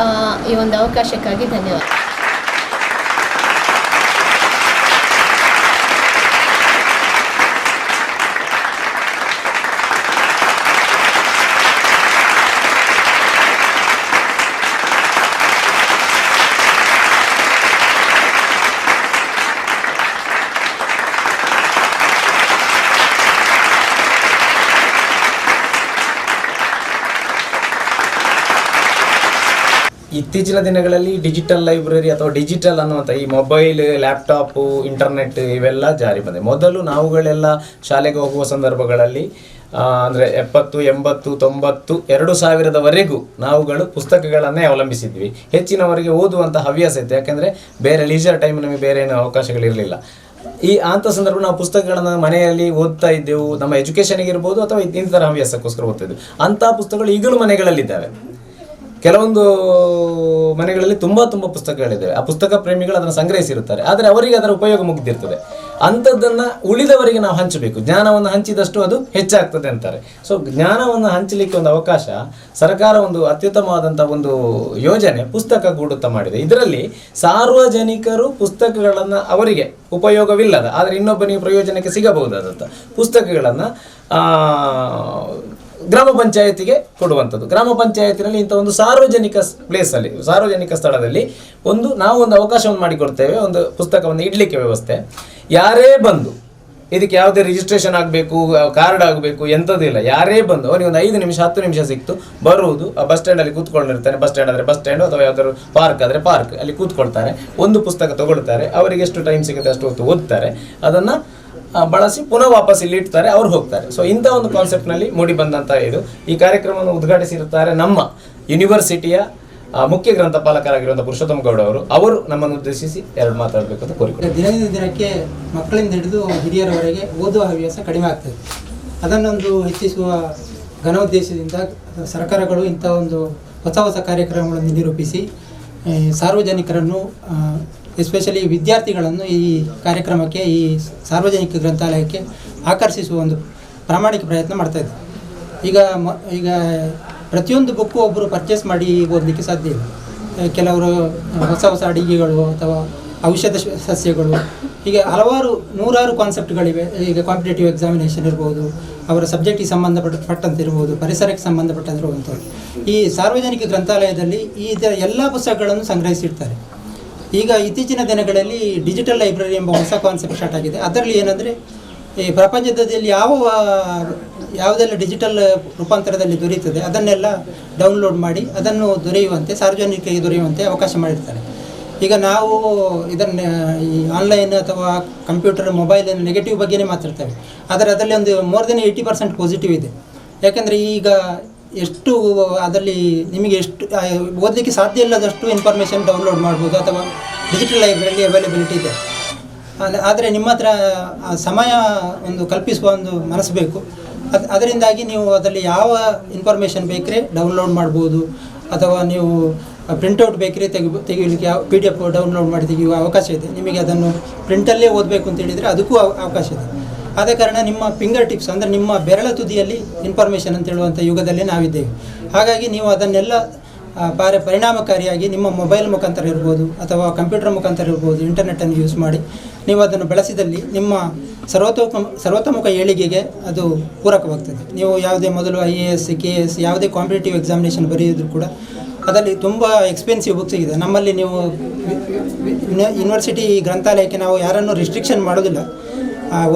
ಈ ಒಂದು ಅವಕಾಶಕ್ಕಾಗಿ ಧನ್ಯವಾದ. ಇತ್ತೀಚಿನ ದಿನಗಳಲ್ಲಿ ಡಿಜಿಟಲ್ ಲೈಬ್ರರಿ ಅಥವಾ ಡಿಜಿಟಲ್ ಅನ್ನುವಂಥ ಈ ಮೊಬೈಲ್, ಲ್ಯಾಪ್ಟಾಪು, ಇಂಟರ್ನೆಟ್ ಇವೆಲ್ಲ ಜಾರಿ ಬಂದಿದೆ. ಮೊದಲು ನಾವುಗಳೆಲ್ಲ ಶಾಲೆಗೆ ಹೋಗುವ ಸಂದರ್ಭಗಳಲ್ಲಿ ಅಂದರೆ 70, 80, 90, 2000ವರೆಗೂ ನಾವುಗಳು ಪುಸ್ತಕಗಳನ್ನೇ ಅವಲಂಬಿಸಿದ್ವಿ. ಹೆಚ್ಚಿನವರಿಗೆ ಓದುವಂಥ ಹವ್ಯಾಸ ಇತ್ತು, ಯಾಕೆಂದರೆ ಬೇರೆ ಲೀಜರ್ ಟೈಮ್ ನಮಗೆ ಬೇರೆ ಏನೋ ಅವಕಾಶಗಳಿರಲಿಲ್ಲ. ಅಂಥ ಸಂದರ್ಭ ನಾವು ಪುಸ್ತಕಗಳನ್ನು ಮನೆಯಲ್ಲಿ ಓದ್ತಾ ಇದ್ದೆವು, ನಮ್ಮ ಎಜುಕೇಷನ್ಗೆ ಇರ್ಬೋದು ಅಥವಾ ಇನ್ನಿತರ ಹವ್ಯಾಸಕ್ಕೋಸ್ಕರ ಓದ್ತಾ ಇದ್ದೆವು. ಅಂಥ ಪುಸ್ತಕಗಳು ಈಗಲೂ ಮನೆಗಳಲ್ಲಿದ್ದಾವೆ. ಕೆಲವೊಂದು ಮನೆಗಳಲ್ಲಿ ತುಂಬ ಪುಸ್ತಕಗಳಿದ್ದಾವೆ. ಆ ಪುಸ್ತಕ ಪ್ರೇಮಿಗಳು ಅದನ್ನು ಸಂಗ್ರಹಿಸಿರುತ್ತಾರೆ, ಆದರೆ ಅವರಿಗೆ ಅದರ ಉಪಯೋಗ ಮುಗಿದಿರ್ತದೆ. ಅಂಥದ್ದನ್ನು ಉಳಿದವರಿಗೆ ನಾವು ಹಂಚಬೇಕು. ಜ್ಞಾನವನ್ನು ಹಂಚಿದಷ್ಟು ಅದು ಹೆಚ್ಚಾಗ್ತದೆ ಅಂತಾರೆ. ಸೊ ಜ್ಞಾನವನ್ನು ಹಂಚಲಿಕ್ಕೆ ಒಂದು ಅವಕಾಶ ಸರ್ಕಾರ ಒಂದು ಅತ್ಯುತ್ತಮವಾದಂಥ ಒಂದು ಯೋಜನೆ ಪುಸ್ತಕ ಗೂಡುತ್ತಾ ಮಾಡಿದೆ. ಇದರಲ್ಲಿ ಸಾರ್ವಜನಿಕರು ಪುಸ್ತಕಗಳನ್ನು ಅವರಿಗೆ ಉಪಯೋಗವಿಲ್ಲದ ಆದರೆ ಇನ್ನೊಬ್ಬನಿಗೆ ಪ್ರಯೋಜನಕ್ಕೆ ಸಿಗಬಹುದಾದಂಥ ಪುಸ್ತಕಗಳನ್ನು ಗ್ರಾಮ ಪಂಚಾಯತಿಗೆ ಕೊಡುವಂಥದ್ದು. ಗ್ರಾಮ ಪಂಚಾಯತಿನಲ್ಲಿ ಇಂಥ ಒಂದು ಸಾರ್ವಜನಿಕ ಪ್ಲೇಸಲ್ಲಿ, ಸಾರ್ವಜನಿಕ ಸ್ಥಳದಲ್ಲಿ ನಾವು ಒಂದು ಅವಕಾಶವನ್ನು ಮಾಡಿಕೊಡ್ತೇವೆ, ಒಂದು ಪುಸ್ತಕವನ್ನು ಇಡಲಿಕ್ಕೆ ವ್ಯವಸ್ಥೆ. ಯಾರೇ ಬಂದು ಇದಕ್ಕೆ ಯಾವುದೇ ರಿಜಿಸ್ಟ್ರೇಷನ್ ಆಗಬೇಕು, ಕಾರ್ಡ್ ಆಗಬೇಕು, ಎಂಥದಿಲ್ಲ. ಯಾರೇ ಬಂದು ಅವನಿಗೆ ಒಂದು 5 ನಿಮಿಷ 10 ನಿಮಿಷ ಸಿಕ್ತು ಬರುವುದು, ಆ ಬಸ್ ಸ್ಟ್ಯಾಂಡಲ್ಲಿ ಕೂತ್ಕೊಂಡಿರ್ತಾನೆ. ಬಸ್ ಸ್ಟ್ಯಾಂಡ್ ಆದರೆ ಬಸ್ ಸ್ಟ್ಯಾಂಡು, ಅಥವಾ ಯಾವ್ದಾದ್ರು ಪಾರ್ಕ್ ಆದರೆ ಪಾರ್ಕ್, ಅಲ್ಲಿ ಕೂತ್ಕೊಳ್ತಾರೆ, ಒಂದು ಪುಸ್ತಕ ತಗೊಳ್ತಾರೆ. ಅವರಿಗೆ ಎಷ್ಟು ಟೈಮ್ ಸಿಗುತ್ತೆ ಅಷ್ಟು ಹೊತ್ತು ಓದ್ತಾರೆ. ಅದನ್ನು ಬಳಸಿ ಪುನಃ ವಾಪಸ್ ಇಲ್ಲಿ ಇಡ್ತಾರೆ, ಅವ್ರು ಹೋಗ್ತಾರೆ. ಸೊ ಇಂಥ ಒಂದು ಕಾನ್ಸೆಪ್ಟ್ನಲ್ಲಿ ಮೂಡಿ ಬಂದಂಥ ಇದು. ಈ ಕಾರ್ಯಕ್ರಮವನ್ನು ಉದ್ಘಾಟಿಸಿರುತ್ತಾರೆ ನಮ್ಮ ಯೂನಿವರ್ಸಿಟಿಯ ಮುಖ್ಯ ಗ್ರಂಥಪಾಲಕರಾಗಿರುವಂಥ ಪುರುಷೋತ್ತಮ ಗೌಡ ಅವರು ನಮ್ಮನ್ನು ಉದ್ದೇಶಿಸಿ ಎರಡು ಮಾತಾಡಬೇಕು ಅಂತ ಕೋರಿಕೊಳ್ಳಿ. ದಿನದಿಂದ ದಿನಕ್ಕೆ ಮಕ್ಕಳಿಂದ ಹಿಡಿದು ಹಿರಿಯರವರೆಗೆ ಓದುವ ಹವ್ಯಾಸ ಕಡಿಮೆ ಆಗ್ತದೆ. ಅದನ್ನೊಂದು ಹೆಚ್ಚಿಸುವ ಘನೋದ್ದೇಶದಿಂದ ಸರ್ಕಾರಗಳು ಇಂಥ ಒಂದು ಹೊಸ ಹೊಸ ಕಾರ್ಯಕ್ರಮಗಳನ್ನು ನಿರೂಪಿಸಿ ಸಾರ್ವಜನಿಕರನ್ನು ಎಸ್ಪೆಷಲಿ ವಿದ್ಯಾರ್ಥಿಗಳನ್ನು ಈ ಕಾರ್ಯಕ್ರಮಕ್ಕೆ, ಈ ಸಾರ್ವಜನಿಕ ಗ್ರಂಥಾಲಯಕ್ಕೆ ಆಕರ್ಷಿಸುವ ಒಂದು ಪ್ರಾಮಾಣಿಕ ಪ್ರಯತ್ನ ಮಾಡ್ತಾಯಿದೆ. ಈಗ ಪ್ರತಿಯೊಂದು ಬುಕ್ಕು ಒಬ್ಬರು ಪರ್ಚೇಸ್ ಮಾಡಿ ಓದಲಿಕ್ಕೆ ಸಾಧ್ಯ ಇಲ್ಲ. ಕೆಲವರು ಹೊಸ ಹೊಸ ಅಡಿಗೆಗಳು ಅಥವಾ ಔಷಧ ಸಸ್ಯಗಳು, ಹೀಗೆ ನೂರಾರು ಕಾನ್ಸೆಪ್ಟ್ಗಳಿವೆ. ಈಗ ಕಾಂಪಿಟೇಟಿವ್ ಎಕ್ಸಾಮಿನೇಷನ್ ಇರ್ಬೋದು, ಅವರ ಸಬ್ಜೆಕ್ಟಿಗೆ ಸಂಬಂಧಪಟ್ಟಂತಿರ್ಬೋದು, ಪರಿಸರಕ್ಕೆ ಸಂಬಂಧಪಟ್ಟಂತಿರುವಂಥದ್ದು. ಈ ಸಾರ್ವಜನಿಕ ಗ್ರಂಥಾಲಯದಲ್ಲಿ ಎಲ್ಲ ಪುಸ್ತಕಗಳನ್ನು ಸಂಗ್ರಹಿಸಿರ್ತಾರೆ. ಈಗ ಇತ್ತೀಚಿನ ದಿನಗಳಲ್ಲಿ ಡಿಜಿಟಲ್ ಲೈಬ್ರರಿ ಎಂಬ ಹೊಸ ಕಾನ್ಸೆಪ್ಟ್ ಸ್ಟಾರ್ಟ್ ಆಗಿದೆ. ಅದರಲ್ಲಿ ಏನಂದರೆ, ಈ ಪ್ರಪಂಚದಲ್ಲಿ ಯಾವುದೆಲ್ಲ ಡಿಜಿಟಲ್ ರೂಪಾಂತರದಲ್ಲಿ ದೊರೆಯುತ್ತದೆ ಅದನ್ನೆಲ್ಲ ಡೌನ್ಲೋಡ್ ಮಾಡಿ ಅದನ್ನು ಸಾರ್ವಜನಿಕರಿಗೆ ದೊರೆಯುವಂತೆ ಅವಕಾಶ ಮಾಡಿರ್ತಾರೆ. ಈಗ ನಾವು ಇದನ್ನು ಈ ಆನ್ಲೈನ್ ಅಥವಾ ಕಂಪ್ಯೂಟರ್, ಮೊಬೈಲಿನ ನೆಗೆಟಿವ್ ಬಗ್ಗೆನೇ ಮಾತಾಡ್ತೇವೆ. ಆದರೆ ಅದರಲ್ಲಿ ಒಂದು ಮೋರ್ ದೆನ್ 80% ಪಾಸಿಟಿವ್ ಇದೆ. ಯಾಕೆಂದರೆ ಈಗ ಅದರಲ್ಲಿ ನಿಮಗೆ ಓದಲಿಕ್ಕೆ ಸಾಧ್ಯ ಇಲ್ಲದಷ್ಟು ಇನ್ಫಾರ್ಮೇಷನ್ ಡೌನ್ಲೋಡ್ ಮಾಡ್ಬೋದು ಅಥವಾ ಡಿಜಿಟಲ್ ಲೈಬ್ರರಿಯಲ್ಲಿ ಅವೈಲೇಬಿಲಿಟಿ ಇದೆ. ಆದರೆ ನಿಮ್ಮ ಹತ್ರ ಸಮಯ ಒಂದು ಕಲ್ಪಿಸುವ ಒಂದು ಮನಸ್ಸು ಬೇಕು. ಅದರಿಂದಾಗಿ ನೀವು ಅದರಲ್ಲಿ ಯಾವ ಇನ್ಫಾರ್ಮೇಷನ್ ಬೇಕರೆ ಡೌನ್ಲೋಡ್ ಮಾಡ್ಬೋದು, ಅಥವಾ ನೀವು ಪ್ರಿಂಟೌಟ್ ಬೇಕರೆ ತೆಗೆಯಲಿಕ್ಕೆ PDF ಡೌನ್ಲೋಡ್ ಮಾಡಿ ತೆಗೆಯುವ ಅವಕಾಶ ಇದೆ. ನಿಮಗೆ ಅದನ್ನು ಪ್ರಿಂಟಲ್ಲೇ ಓದಬೇಕು ಅಂತ ಹೇಳಿದರೆ ಅದಕ್ಕೂ ಅವಕಾಶ ಇದೆ. ಆದ ಕಾರಣ ನಿಮ್ಮ ಫಿಂಗರ್ ಟಿಪ್ಸ್ ಅಂದರೆ ನಿಮ್ಮ ಬೆರಳ ತುದಿಯಲ್ಲಿ ಇನ್ಫಾರ್ಮೇಷನ್ ಅಂತ ಹೇಳುವಂಥ ಯುಗದಲ್ಲಿ ನಾವಿದ್ದೇವೆ. ಹಾಗಾಗಿ ನೀವು ಅದನ್ನೆಲ್ಲ ಪರಿಣಾಮಕಾರಿಯಾಗಿ ನಿಮ್ಮ ಮೊಬೈಲ್ ಮುಖಾಂತರ ಇರ್ಬೋದು ಅಥವಾ ಕಂಪ್ಯೂಟರ್ ಮುಖಾಂತರ ಇರ್ಬೋದು, ಇಂಟರ್ನೆಟ್ಟನ್ನು ಯೂಸ್ ಮಾಡಿ ನೀವು ಅದನ್ನು ಬಳಸಿದಲ್ಲಿ ನಿಮ್ಮ ಸರ್ವತೋಮುಖ ಏಳಿಗೆಗೆ ಅದು ಪೂರಕವಾಗ್ತದೆ. ನೀವು ಯಾವುದೇ ಮೊದಲು IAS, KS ಯಾವುದೇ ಕಾಂಪಿಟೇಟಿವ್ ಎಕ್ಸಾಮಿನೇಷನ್ ಬರೆಯೋದು ಕೂಡ ಅದರಲ್ಲಿ ತುಂಬ ಎಕ್ಸ್ಪೆನ್ಸಿವ್ ಬುಕ್ಸ್ ಇದೆ. ನಮ್ಮಲ್ಲಿ ನೀವು ಯೂನಿವರ್ಸಿಟಿ ಗ್ರಂಥಾಲಯಕ್ಕೆ ನಾವು ಯಾರನ್ನೂ ರಿಸ್ಟ್ರಿಕ್ಷನ್ ಮಾಡೋದಿಲ್ಲ.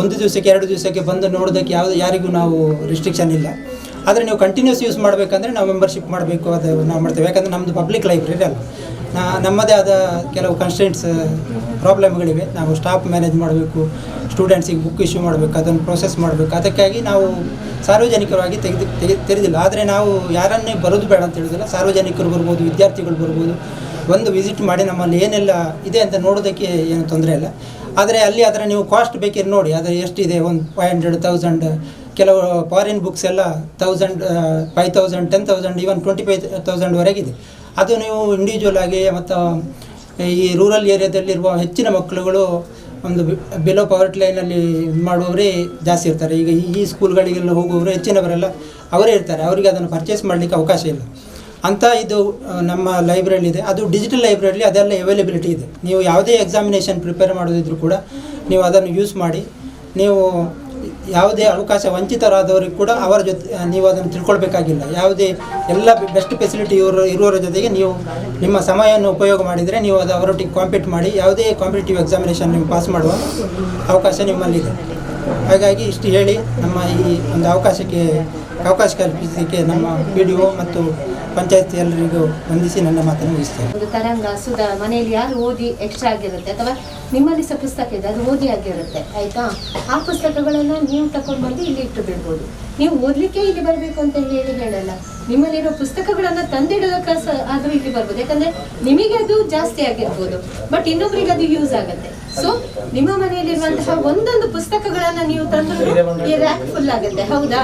1 ದಿವಸಕ್ಕೆ 2 ದಿವಸಕ್ಕೆ ಬಂದು ನೋಡೋದಕ್ಕೆ ಯಾರಿಗೂ ನಾವು ರಿಸ್ಟ್ರಿಕ್ಷನ್ ಇಲ್ಲ. ಆದರೆ ನೀವು ಕಂಟಿನ್ಯೂಸ್ ಯೂಸ್ ಮಾಡಬೇಕಂದ್ರೆ ನಾವು ಮೆಂಬರ್ಶಿಪ್ ಮಾಡಬೇಕು, ಅದು ನಾವು ಮಾಡ್ತೇವೆ. ಯಾಕಂದರೆ ನಮ್ಮದು ಪಬ್ಲಿಕ್ ಲೈಬ್ರರಿ ಅಲ್ಲ, ನಮ್ಮದೇ ಆದ ಕೆಲವು ಕನ್ಸ್ಟೆಂಟ್ಸ್ ಪ್ರಾಬ್ಲಮ್ಗಳಿವೆ. ನಾವು ಸ್ಟಾಫ್ ಮ್ಯಾನೇಜ್ ಮಾಡಬೇಕು, ಸ್ಟೂಡೆಂಟ್ಸಿಗೆ ಬುಕ್ ಇಶ್ಯೂ ಮಾಡಬೇಕು, ಅದನ್ನು ಪ್ರೊಸೆಸ್ ಮಾಡಬೇಕು. ಅದಕ್ಕಾಗಿ ನಾವು ಸಾರ್ವಜನಿಕವಾಗಿ ತೆರೆದಿಲ್ಲ. ಆದರೆ ನಾವು ಯಾರನ್ನೇ ಬರೋದು ಬೇಡ ಅಂತ ಹೇಳೋದಿಲ್ಲ. ಸಾರ್ವಜನಿಕರು ಬರ್ಬೋದು, ವಿದ್ಯಾರ್ಥಿಗಳು ಬರ್ಬೋದು, ಒಂದು ವಿಸಿಟ್ ಮಾಡಿ ನಮ್ಮಲ್ಲಿ ಏನೆಲ್ಲ ಇದೆ ಅಂತ ನೋಡೋದಕ್ಕೆ ಏನು ತೊಂದರೆ ಇಲ್ಲ. ಆದರೆ ಅಲ್ಲಿ ಅದರ ನೀವು ಕಾಸ್ಟ್ ಬೇಕಿದ್ರೆ ನೋಡಿ, ಅದರ ಎಷ್ಟಿದೆ, 500, 1000. ಕೆಲವು ಫಾರಿನ್ ಬುಕ್ಸ್ ಎಲ್ಲ 1000, 5000, 10,000, ಈವನ್ 25,000ವರೆಗಿದೆ. ಅದು ನೀವು ಇಂಡಿವಿಜುವಲ್ ಆಗಿ ಮತ್ತು ಈ ರೂರಲ್ ಏರಿಯಾದಲ್ಲಿರುವ ಹೆಚ್ಚಿನ ಮಕ್ಕಳುಗಳು ಒಂದು ಬಿಲೋ ಪವರ್ಟಿ ಲೈನಲ್ಲಿ ಮಾಡುವವರೇ ಜಾಸ್ತಿ ಇರ್ತಾರೆ. ಈಗ ಈ ಸ್ಕೂಲ್ಗಳಿಗೆಲ್ಲ ಹೋಗುವವರು ಹೆಚ್ಚಿನವರೆಲ್ಲ ಅವರೇ ಇರ್ತಾರೆ. ಅವರಿಗೆ ಅದನ್ನು ಪರ್ಚೇಸ್ ಮಾಡಲಿಕ್ಕೆ ಅವಕಾಶ ಇಲ್ಲ ಅಂತ ಇದು ನಮ್ಮ ಲೈಬ್ರರಿ ಇದೆ. ಅದು ಡಿಜಿಟಲ್ ಲೈಬ್ರರಿ, ಅದೆಲ್ಲ ಅವೈಲೇಬಿಲಿಟಿ ಇದೆ. ನೀವು ಯಾವುದೇ ಎಕ್ಸಾಮಿನೇಷನ್ ಪ್ರಿಪೇರ್ ಮಾಡೋದಿದ್ರು ಕೂಡ ನೀವು ಅದನ್ನು ಯೂಸ್ ಮಾಡಿ, ನೀವು ಯಾವುದೇ ಅವಕಾಶ ವಂಚಿತರಾದವರಿಗೆ ಕೂಡ ಅವರ ಜೊತೆ ನೀವು ಅದನ್ನು ತಿಳ್ಕೊಳ್ಬೇಕಾಗಿಲ್ಲ. ಎಲ್ಲ ಬೆಸ್ಟ್ ಫೆಸಿಲಿಟಿ ಇರುವವರ ಜೊತೆಗೆ ನೀವು ನಿಮ್ಮ ಸಮಯವನ್ನು ಉಪಯೋಗ ಮಾಡಿದರೆ ನೀವು ಅವರೊಟ್ಟಿಗೆ ಕಾಂಪೀಟ್ ಮಾಡಿ ಯಾವುದೇ ಕಾಂಪಿಟೇಟಿವ್ ಎಕ್ಸಾಮಿನೇಷನ್ ನೀವು ಪಾಸ್ ಮಾಡುವ ಅವಕಾಶ ನಿಮ್ಮಲ್ಲಿದೆ. ಹಾಗಾಗಿ ಇಷ್ಟು ಹೇಳಿ ನಮ್ಮ ಈ ಒಂದು ಅವಕಾಶ ಕಲ್ಪಿಸಲಿಕ್ಕೆ ನಮ್ಮ PDO ಮತ್ತು ಪಂಚಾಯತ್ ಎಲ್ಲರಿಗೂ ವಂದಿಸಿ ನನ್ನ ಮಾತನ್ನು ಮುಗಿಸ್ತೇನೆ. ಒಂದು ತರಂಗ ಸುಧಾ ಮನೆಯಲ್ಲಿ ಯಾರು ಓದಿ ಎಕ್ಸ್ಟ್ರಾ ಆಗಿರುತ್ತೆ ಅಥವಾ ನಿಮ್ಮಲ್ಲಿ ಸಹ ಪುಸ್ತಕ ಇದೆ, ಅದು ಓದಿ ಆಗಿರುತ್ತೆ, ಆಯ್ತಾ? ಆ ಪುಸ್ತಕಗಳನ್ನು ನೀವು ತಗೊಂಡು ಬಂದು ಇಲ್ಲಿ ಇಟ್ಟು ಬಿಡ್ಬೋದು. ನೀವು ಓದಲಿಕ್ಕೆ ಇಲ್ಲಿ ಬರಬೇಕು ಅಂತ ಹೇಳಲ್ಲ. ನಿಮ್ಮಲ್ಲಿರೋ ಪುಸ್ತಕಗಳನ್ನು ತಂದಿಡೋದಕ್ಕೆ ಆದರೂ ಇಲ್ಲಿ ಬರ್ಬೋದು. ಯಾಕಂದರೆ ನಿಮಗೆ ಅದು ಜಾಸ್ತಿ ಆಗಿರ್ಬೋದು, ಬಟ್ ಇನ್ನೊಬ್ರಿಗೆ ಅದು ಯೂಸ್ ಆಗುತ್ತೆ. ಸೊ ನಿಮ್ಮ ಮನೆಯಲ್ಲಿರುವಂತಹ ಒಂದೊಂದು ಪುಸ್ತಕಗಳನ್ನು ನೀವು ತಂದ್ರು ಈ ರ್ಯಾಕ್ ಫುಲ್ ಆಗುತ್ತೆ, ಹೌದಾ?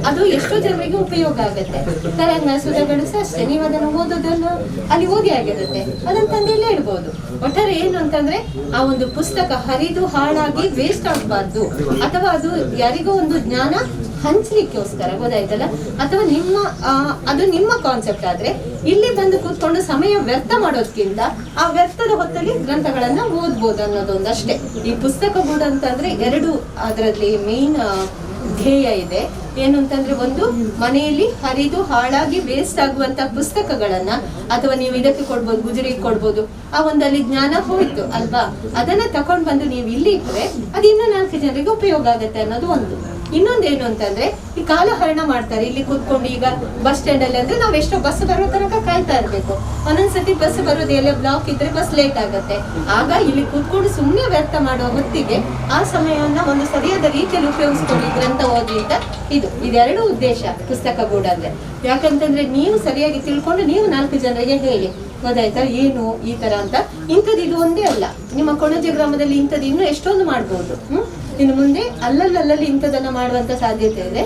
ಅದು ಎಷ್ಟೋ ಜನರಿಗೆ ಉಪಯೋಗ ಆಗುತ್ತೆ. ತರಂಗ ಸುಧಾಗಳು ಸಹ ಅಷ್ಟೇ, ನೀವು ಅದನ್ನು ಓದೋದನ್ನು ಅಲ್ಲಿ ಓದಿ ಆಗಿರುತ್ತೆ, ಅದನ್ನು ತಂದಿಲ್ಲೇ ಇಡ್ಬೋದು. ಒಟ್ಟಾರೆ ಏನು ಅಂತಂದ್ರೆ ಆ ಒಂದು ಪುಸ್ತಕ ಹರಿದು ಹಾಳಾಗಿ ವೇಸ್ಟ್ ಆಗಬಾರ್ದು, ಅಥವಾ ಅದು ಯಾರಿಗೋ ಒಂದು ಜ್ಞಾನ ಹಂಚಲಿಕ್ಕೋಸ್ಕರ, ಗೊತ್ತಾಯ್ತಲ್ಲ? ಅಥವಾ ಅದು ನಿಮ್ಮ ಕಾನ್ಸೆಪ್ಟ್ ಆದ್ರೆ ಇಲ್ಲಿ ಬಂದು ಕೂತ್ಕೊಂಡು ಸಮಯ ವ್ಯರ್ಥ ಮಾಡೋದಕ್ಕಿಂತ ಆ ವ್ಯರ್ಥದ ಹೊತ್ತಲ್ಲಿ ಗ್ರಂಥಗಳನ್ನ ಓದ್ಬೋದು ಅನ್ನೋದೊಂದಷ್ಟೇ. ಈ ಪುಸ್ತಕ ಬೋರ್ಡ್ ಅಂತಂದ್ರೆ 2 ಅದರಲ್ಲಿ ಮೇನ್ ಧ್ಯೇಯ ಇದೆ. ಏನು ಅಂತಂದ್ರೆ, ಒಂದು ಮನೆಯಲ್ಲಿ ಹರಿದು ಹಾಳಾಗಿ ವೇಸ್ಟ್ ಆಗುವಂತ ಪುಸ್ತಕಗಳನ್ನ ಅಥವಾ ನೀವು ಇದಕ್ಕೆ ಕೊಡ್ಬೋದು, ಗುಜರಿಗೆ ಕೊಡ್ಬೋದು, ಆ ಒಂದಲ್ಲಿ ಜ್ಞಾನ ಹೋಯ್ತು ಅಲ್ವಾ? ಅದನ್ನ ತಕೊಂಡ್ ಬಂದು ನೀವು ಇಲ್ಲಿ ಇಟ್ಟರೆ ಅದು ಇನ್ನೂ 4 ಜನರಿಗೆ ಉಪಯೋಗ ಆಗುತ್ತೆ ಅನ್ನೋದು ಒಂದು. ಇನ್ನೊಂದೇನು ಅಂತಂದ್ರೆ ಈ ಕಾಲಹರಣ ಮಾಡ್ತಾರೆ. ಇಲ್ಲಿ ಕೂತ್ಕೊಂಡು ಈಗ ಬಸ್ ಸ್ಟ್ಯಾಂಡ್ ಅಲ್ಲಿ ಅಂದ್ರೆ ನಾವು ಎಷ್ಟೋ ಬಸ್ ಬರೋ ತನಕ ಕಾಯ್ತಾ ಇರ್ಬೇಕು. ಒಂದೊಂದ್ಸತಿ ಬಸ್ ಬರೋದು ಎಲ್ಲ ಬ್ಲಾಕ್ ಇದ್ರೆ ಬಸ್ ಲೇಟ್ ಆಗುತ್ತೆ. ಆಗ ಇಲ್ಲಿ ಕೂತ್ಕೊಂಡು ಸುಮ್ಮನೆ ವ್ಯರ್ಥ ಮಾಡುವ ಹೊತ್ತಿಗೆ ಆ ಸಮಯವನ್ನ ಒಂದು ಸರಿಯಾದ ರೀತಿಯಲ್ಲಿ ಉಪಯೋಗಿಸ್ಕೊಂಡು ಗ್ರಂಥ ಓದಿ ಅಂತ ಇದೆರಡು ಉದ್ದೇಶ ಪುಸ್ತಕ ಗೂಡಾದ್ರೆ. ಯಾಕಂತಂದ್ರೆ ನೀವು ಸರಿಯಾಗಿ ತಿಳ್ಕೊಂಡು ನೀವು 4 ಜನರಿಗೆ ಹೇಳಿ, ಗೊತ್ತಾಯ್ತಾ, ಏನು ಈ ತರ ಅಂತ. ಇಂಥದ್ದು ಇದು ಒಂದೇ ಅಲ್ಲ, ನಿಮ್ಮ ಕೊಣಜೆ ಗ್ರಾಮದಲ್ಲಿ ಇಂಥದ್ದು ಇನ್ನೂ ಎಷ್ಟೊಂದು ಮಾಡ್ಬೋದು. ಇನ್ನು ಮುಂದೆ ಅಲ್ಲಲ್ಲಿ ಇಂಥದನ್ನ ಮಾಡುವಂತ ಸಾಧ್ಯತೆ ಇದೆ.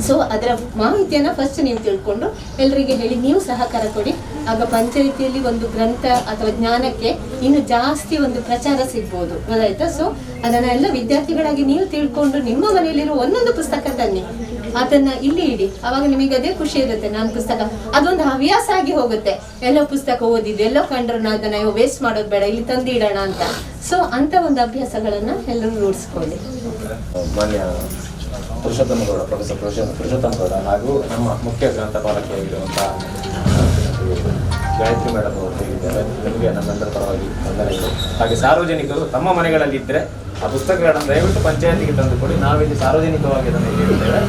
ಸೊ ಅದರ ಮಾಹಿತಿಯನ್ನ ಫಸ್ಟ್ ನೀವು ತಿಳ್ಕೊಂಡು ಎಲ್ಲರಿಗೆ ಹೇಳಿ, ನೀವು ಸಹಕಾರ ಕೊಡಿ. ಆಗ ಪಂಚಾಯಿತಿಯಲ್ಲಿ ಒಂದು ಗ್ರಂಥ ಅಥವಾ ಜ್ಞಾನಕ್ಕೆ ಇನ್ನು ಜಾಸ್ತಿ ಒಂದು ಪ್ರಚಾರ ಸಿಗ್ಬೋದು, ಗೊತ್ತಾಯ್ತಾ. ಸೊ ಅದನ್ನ ಎಲ್ಲ ವಿದ್ಯಾರ್ಥಿಗಳಾಗಿ ನೀವು ತಿಳ್ಕೊಂಡು ನಿಮ್ಮ ಮನೆಯಲ್ಲಿರುವ ಒಂದೊಂದು ಪುಸ್ತಕ ತನ್ನಿ, ಅದನ್ನ ಇಲ್ಲಿ ಇಡಿ. ಅವಾಗ ನಿಮಗೆ ಅದೇ ಖುಷಿ ಇರುತ್ತೆ. ನಾನು ಪುಸ್ತಕ ಅದೊಂದು ಹವ್ಯಾಸ ಆಗಿ ಹೋಗುತ್ತೆ. ಎಲ್ಲೋ ಪುಸ್ತಕ ಓದಿದ್ದು ಎಲ್ಲೋ ಕಂಡ್ರು ಅದನ್ನ ವೇಸ್ಟ್ ಮಾಡೋದು ಬೇಡ, ಇಲ್ಲಿ ತಂದು ಇಡೋಣ ಅಂತ. ಸೊ ಅಂತ ಒಂದು ಅಭ್ಯಾಸಗಳನ್ನ ಎಲ್ಲರೂ ರೂಢಿಸ್ಕೊಳ್ಳಿ. ಪುರುಷೋತ್ತಮಗೌಡ, ಪ್ರೊಫೆಸರ್ ಪುರುಷೋತ್ತಮಗೌಡ ಹಾಗೂ ನಮ್ಮ ಮುಖ್ಯ ಗ್ರಂಥಪಾಲಕಿಯಾಗಿರುವಂತಹ ಗಾಯತ್ರಿ ಮೇಡಮ್ ಅವರು ಹೇಳಿದ್ದಾರೆ. ನಿಮಗೆ ನಮ್ಮೆಲ್ಲರ ಪರವಾಗಿ ವಂದನೆಗಳು. ಹಾಗೆ ಸಾರ್ವಜನಿಕರು ತಮ್ಮ ಮನೆಗಳಲ್ಲಿ ಇದ್ದರೆ ಆ ಪುಸ್ತಕಗಳನ್ನು ದಯವಿಟ್ಟು ಪಂಚಾಯತಿಗೆ ತಂದುಕೊಡಿ. ನಾವಿಲ್ಲಿ ಸಾರ್ವಜನಿಕವಾಗಿ ಅದನ್ನು ಹೇಳಿದ್ದೇವೆ,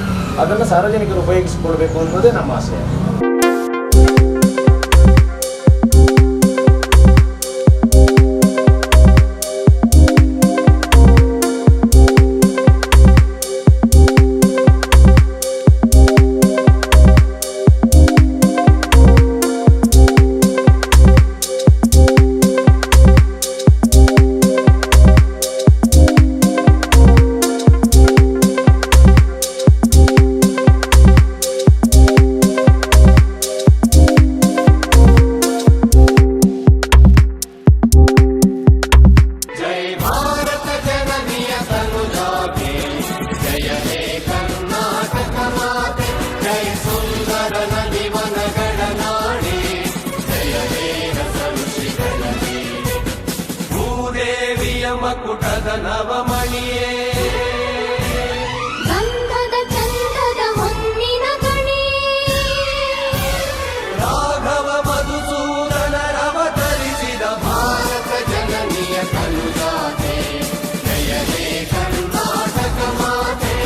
ಅದನ್ನು ಸಾರ್ವಜನಿಕರು ಉಪಯೋಗಿಸಿಕೊಳ್ಬೇಕು ಅನ್ನೋದೇ ನಮ್ಮ ಆಶಯ. ಮಕುಟದ ನವಮಣಿಯೇ ಗಂಧದ ಚಂದದ ಹೊನ್ನಿನ ಗಣಿ ರಾಘವ ಮಧುಸೂದನರವತರಿಸಿದ ಭಾರತ ಜನನಿಯ ಕನುಜಾತೆ ಜಯ ಹೇ ಕರ್ನಾಟಕ ಮಾತೆ.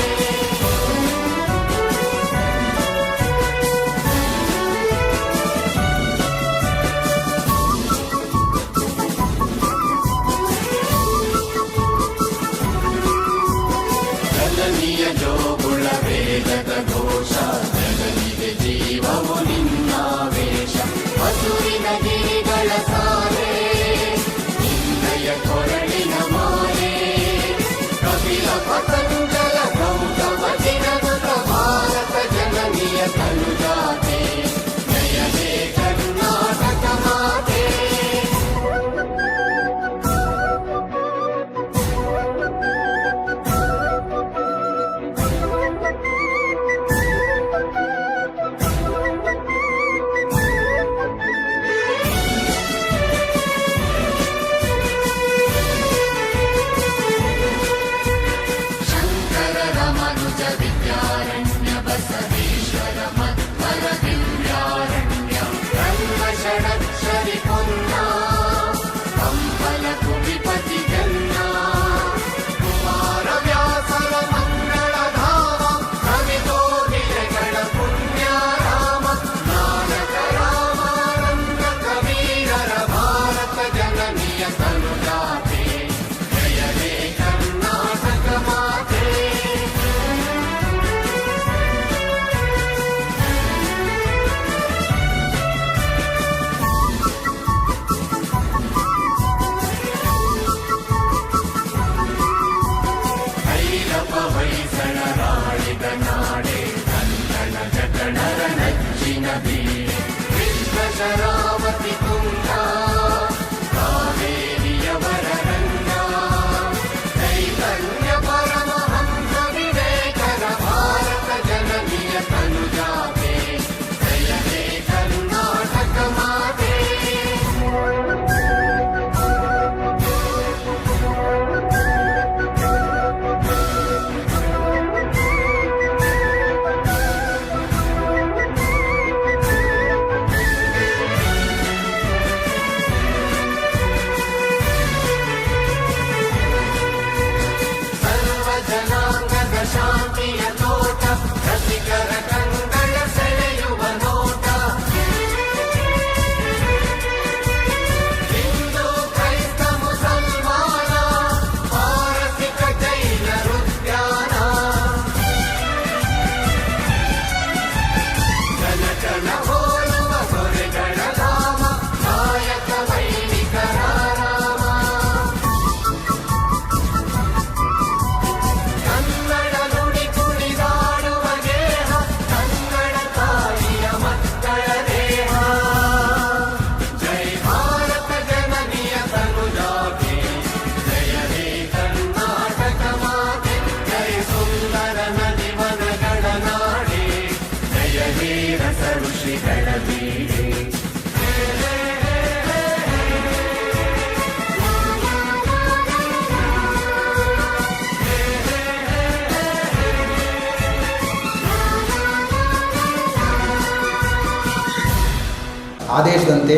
ಆದೇಶದಂತೆ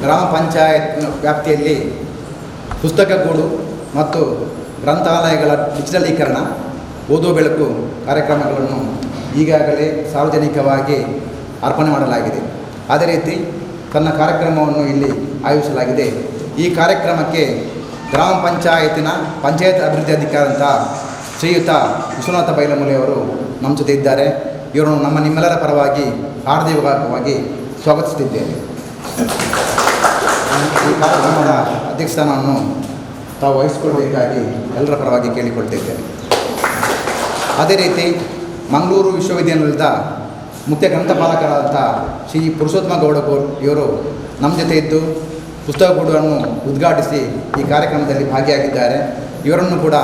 ಗ್ರಾಮ ಪಂಚಾಯತ್ ವ್ಯಾಪ್ತಿಯಲ್ಲಿ ಪುಸ್ತಕಗೂಡು ಮತ್ತು ಗ್ರಂಥಾಲಯಗಳ ಡಿಜಿಟಲೀಕರಣ ಓದುವ ಬೆಳಕು ಕಾರ್ಯಕ್ರಮಗಳನ್ನು ಈಗಾಗಲೇ ಸಾರ್ವಜನಿಕವಾಗಿ ಅರ್ಪಣೆ ಮಾಡಲಾಗಿದೆ. ಅದೇ ರೀತಿ ತನ್ನ ಕಾರ್ಯಕ್ರಮವನ್ನು ಇಲ್ಲಿ ಆಯೋಜಿಸಲಾಗಿದೆ. ಈ ಕಾರ್ಯಕ್ರಮಕ್ಕೆ ಗ್ರಾಮ ಪಂಚಾಯತಿನ ಪಂಚಾಯತ್ ಅಭಿವೃದ್ಧಿ ಅಧಿಕಾರಂಥ ಶ್ರೀಯುತ ವಿಶ್ವನಾಥ ಬೈಲಮೂಲೆಯವರು ನಮ್ಮ ಜೊತೆ ಇದ್ದಾರೆ. ಇವರನ್ನು ನಮ್ಮ ನಿಮ್ಮೆಲ್ಲರ ಪರವಾಗಿ ಹಾರ್ದಿಕವಾಗಿ ಸ್ವಾಗತಿಸುತ್ತಿದ್ದೇನೆ. ಈ ಕಾರ್ಯಕ್ರಮದ ಅಧ್ಯಕ್ಷ ಸ್ಥಾನವನ್ನು ತಾವು ವಹಿಸಿಕೊಳ್ಳಬೇಕಾಗಿ ಎಲ್ಲರ ಪರವಾಗಿ ಕೇಳಿಕೊಳ್ತಿದ್ದೇನೆ. ಅದೇ ರೀತಿ ಮಂಗಳೂರು ವಿಶ್ವವಿದ್ಯಾನಿಲಯದ ಮುಖ್ಯ ಗ್ರಂಥಪಾಲಕರಾದಂಥ ಶ್ರೀ ಪುರುಷೋತ್ತಮ ಗೌಡ ಇವರು ನಮ್ಮ ಜೊತೆ ಇದ್ದು ಪುಸ್ತಕಗೂಡನ್ನು ಉದ್ಘಾಟಿಸಿ ಈ ಕಾರ್ಯಕ್ರಮದಲ್ಲಿ ಭಾಗಿಯಾಗಿದ್ದಾರೆ. ಇವರನ್ನು ಕೂಡ